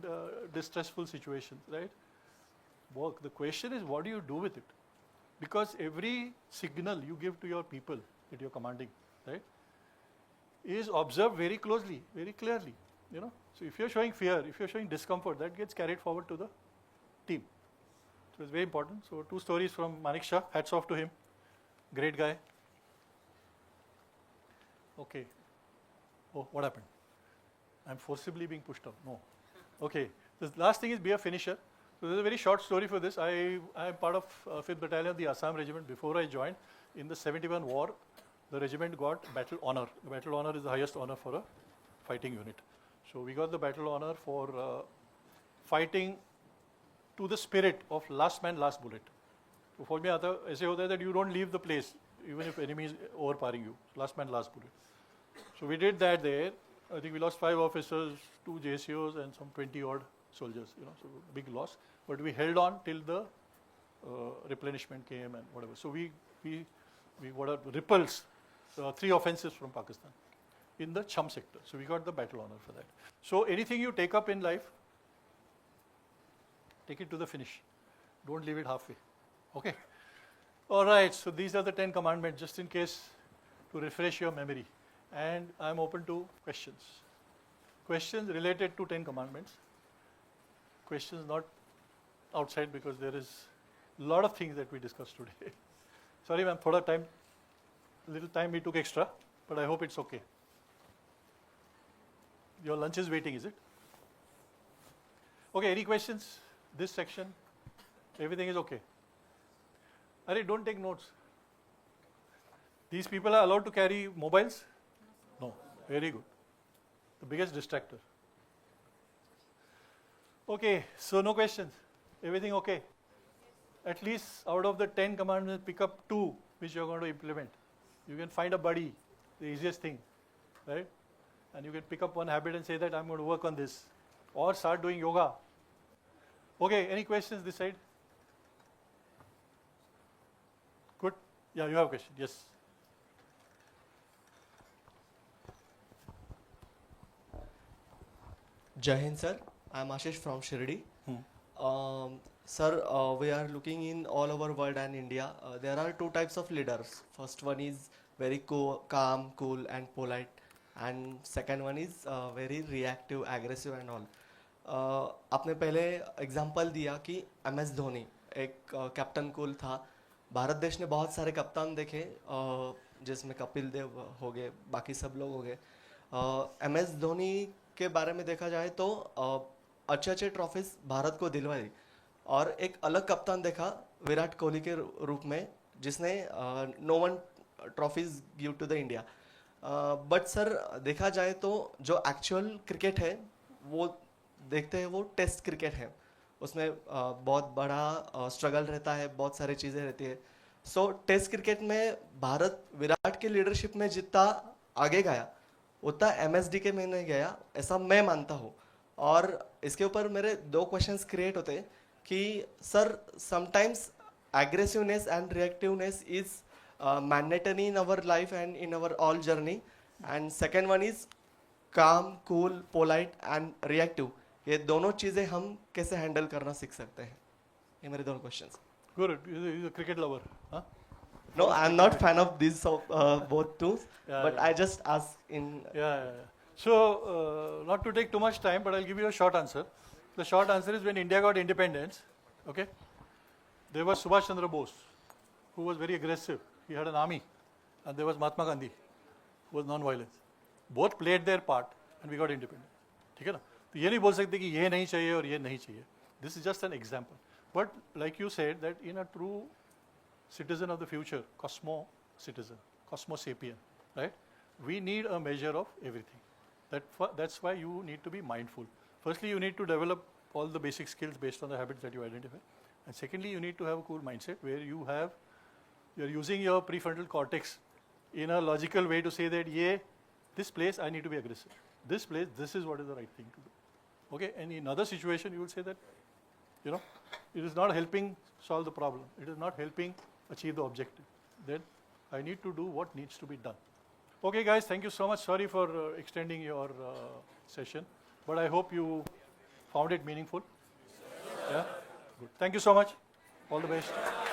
Speaker 1: distressful situations, right? The question is, what do you do with it? Because every signal you give to your people that you're commanding, right, is observed very closely, very clearly. You know, so if you're showing fear, if you're showing discomfort, that gets carried forward to the team. So it's very important. So 2 stories from Manekshaw. Hats off to him. Great guy. Okay. Oh, what happened? I'm forcibly being pushed up. No. Okay. The last thing is be a finisher. So there's a very short story for this. I am part of 5th Battalion of the Assam Regiment. Before I joined, in the 71 war, the regiment got Battle Honour. The Battle Honour is the highest honour for a fighting unit. So we got the Battle Honour for fighting to the spirit of last man, last bullet. So फौज में आता ऐसे होता है that you don't leave the place even if enemy is overpowering you. Last man, last bullet. So we did that there. I think we lost 5 officers, 2 JCOs, and some 20 odd soldiers. You know, so big loss. But we held on till the replenishment came and whatever. So we repulsed 3 offensives from Pakistan in the Cham sector. So we got the battle honour for that. So anything you take up in life, take it to the finish. Don't leave it halfway. Okay. All right. So these are the 10 commandments, just in case to refresh your memory. And I'm open to questions. Questions related to 10 commandments. Questions not outside because there is lot of things that we discussed today. Sorry ma'am, little time we took extra, but I hope it's okay. Your lunch is waiting, is it? Okay, any questions? This section, everything is okay. Arey, don't take notes. These people are allowed to carry mobiles? No, very good. The biggest distractor. Okay, so no questions. Everything okay? At least out of the 10 commandments, pick up 2 which you are going to implement. You can find a buddy, the easiest thing, right? And you can pick up one habit and say that I'm going to work on this. Or start doing yoga. Okay, any questions this side? Good. Yeah, you have a question. Yes.
Speaker 2: Jai Hind sir, I am Ashish from Shirdi. Sir, we are looking in all over world and India. There are 2 types of leaders. First one is very calm, cool and polite. And second one is very reactive, aggressive and all. आपने पहले example दिया कि MS Dhoni एक captain cool था. भारत देश ने बहुत सारे कप्तान देखे जिसमें कपिल देव हो गए, बाकी सब लोग हो गए. MS धोनी के बारे में देखा जाए तो अच्छे अच्छे ट्रॉफीज भारत को दिलवाई और एक अलग कप्तान देखा विराट कोहली के रूप में जिसने no one trophies give to the India. But sir देखा जाए तो जो एक्चुअल क्रिकेट है वो देखते हैं वो टेस्ट क्रिकेट है. उसमें बहुत बड़ा स्ट्रगल रहता है, बहुत सारी चीज़ें रहती है. सो टेस्ट क्रिकेट में भारत विराट के लीडरशिप में जितना आगे गया उतना MSD के में नहीं गया, ऐसा मैं मानता हूँ. और इसके ऊपर मेरे 2 क्वेश्चंस क्रिएट होते हैं कि sir sometimes aggressiveness and reactiveness is mandatory in our life and in our all journey. And second one is calm, cool, polite and reactive. ये दोनों चीज़ें हम कैसे हैंडल करना सीख सकते हैं? ये मेरे 2 questions.
Speaker 1: Good. He's a cricket lover. Huh?
Speaker 2: No, I'm not fan of these both tools,
Speaker 1: Yeah,
Speaker 2: but
Speaker 1: yeah.
Speaker 2: I just ask in.
Speaker 1: Yeah. So, not to take too much time, but I'll give you a short answer. The short answer is when India got independence, okay, there was Subhash Chandra Bose, who was very aggressive. He had an army. And there was Mahatma Gandhi, who was non-violence. Both played their part and we got independent. ठीक है ना? तो ये नहीं बोल सकते कि ये नहीं चाहिए और ये नहीं चाहिए. This is just an example. But like you said, that in a true citizen of the future, cosmo citizen, cosmo sapien, right? We need a measure of everything. That's why you need to be mindful. Firstly, you need to develop all the basic skills based on the habits that you identify. And secondly, you need to have a cool mindset where you're using your prefrontal cortex in a logical way to say that, this place I need to be aggressive. This place, this is what is the right thing to do. Okay, and in other situation, you will say that, it is not helping solve the problem. It is not helping achieve the objective. Then I need to do what needs to be done. Okay, guys, thank you so much. Sorry for extending your session, but I hope you found it meaningful. Yeah, good. Thank you so much. All the best.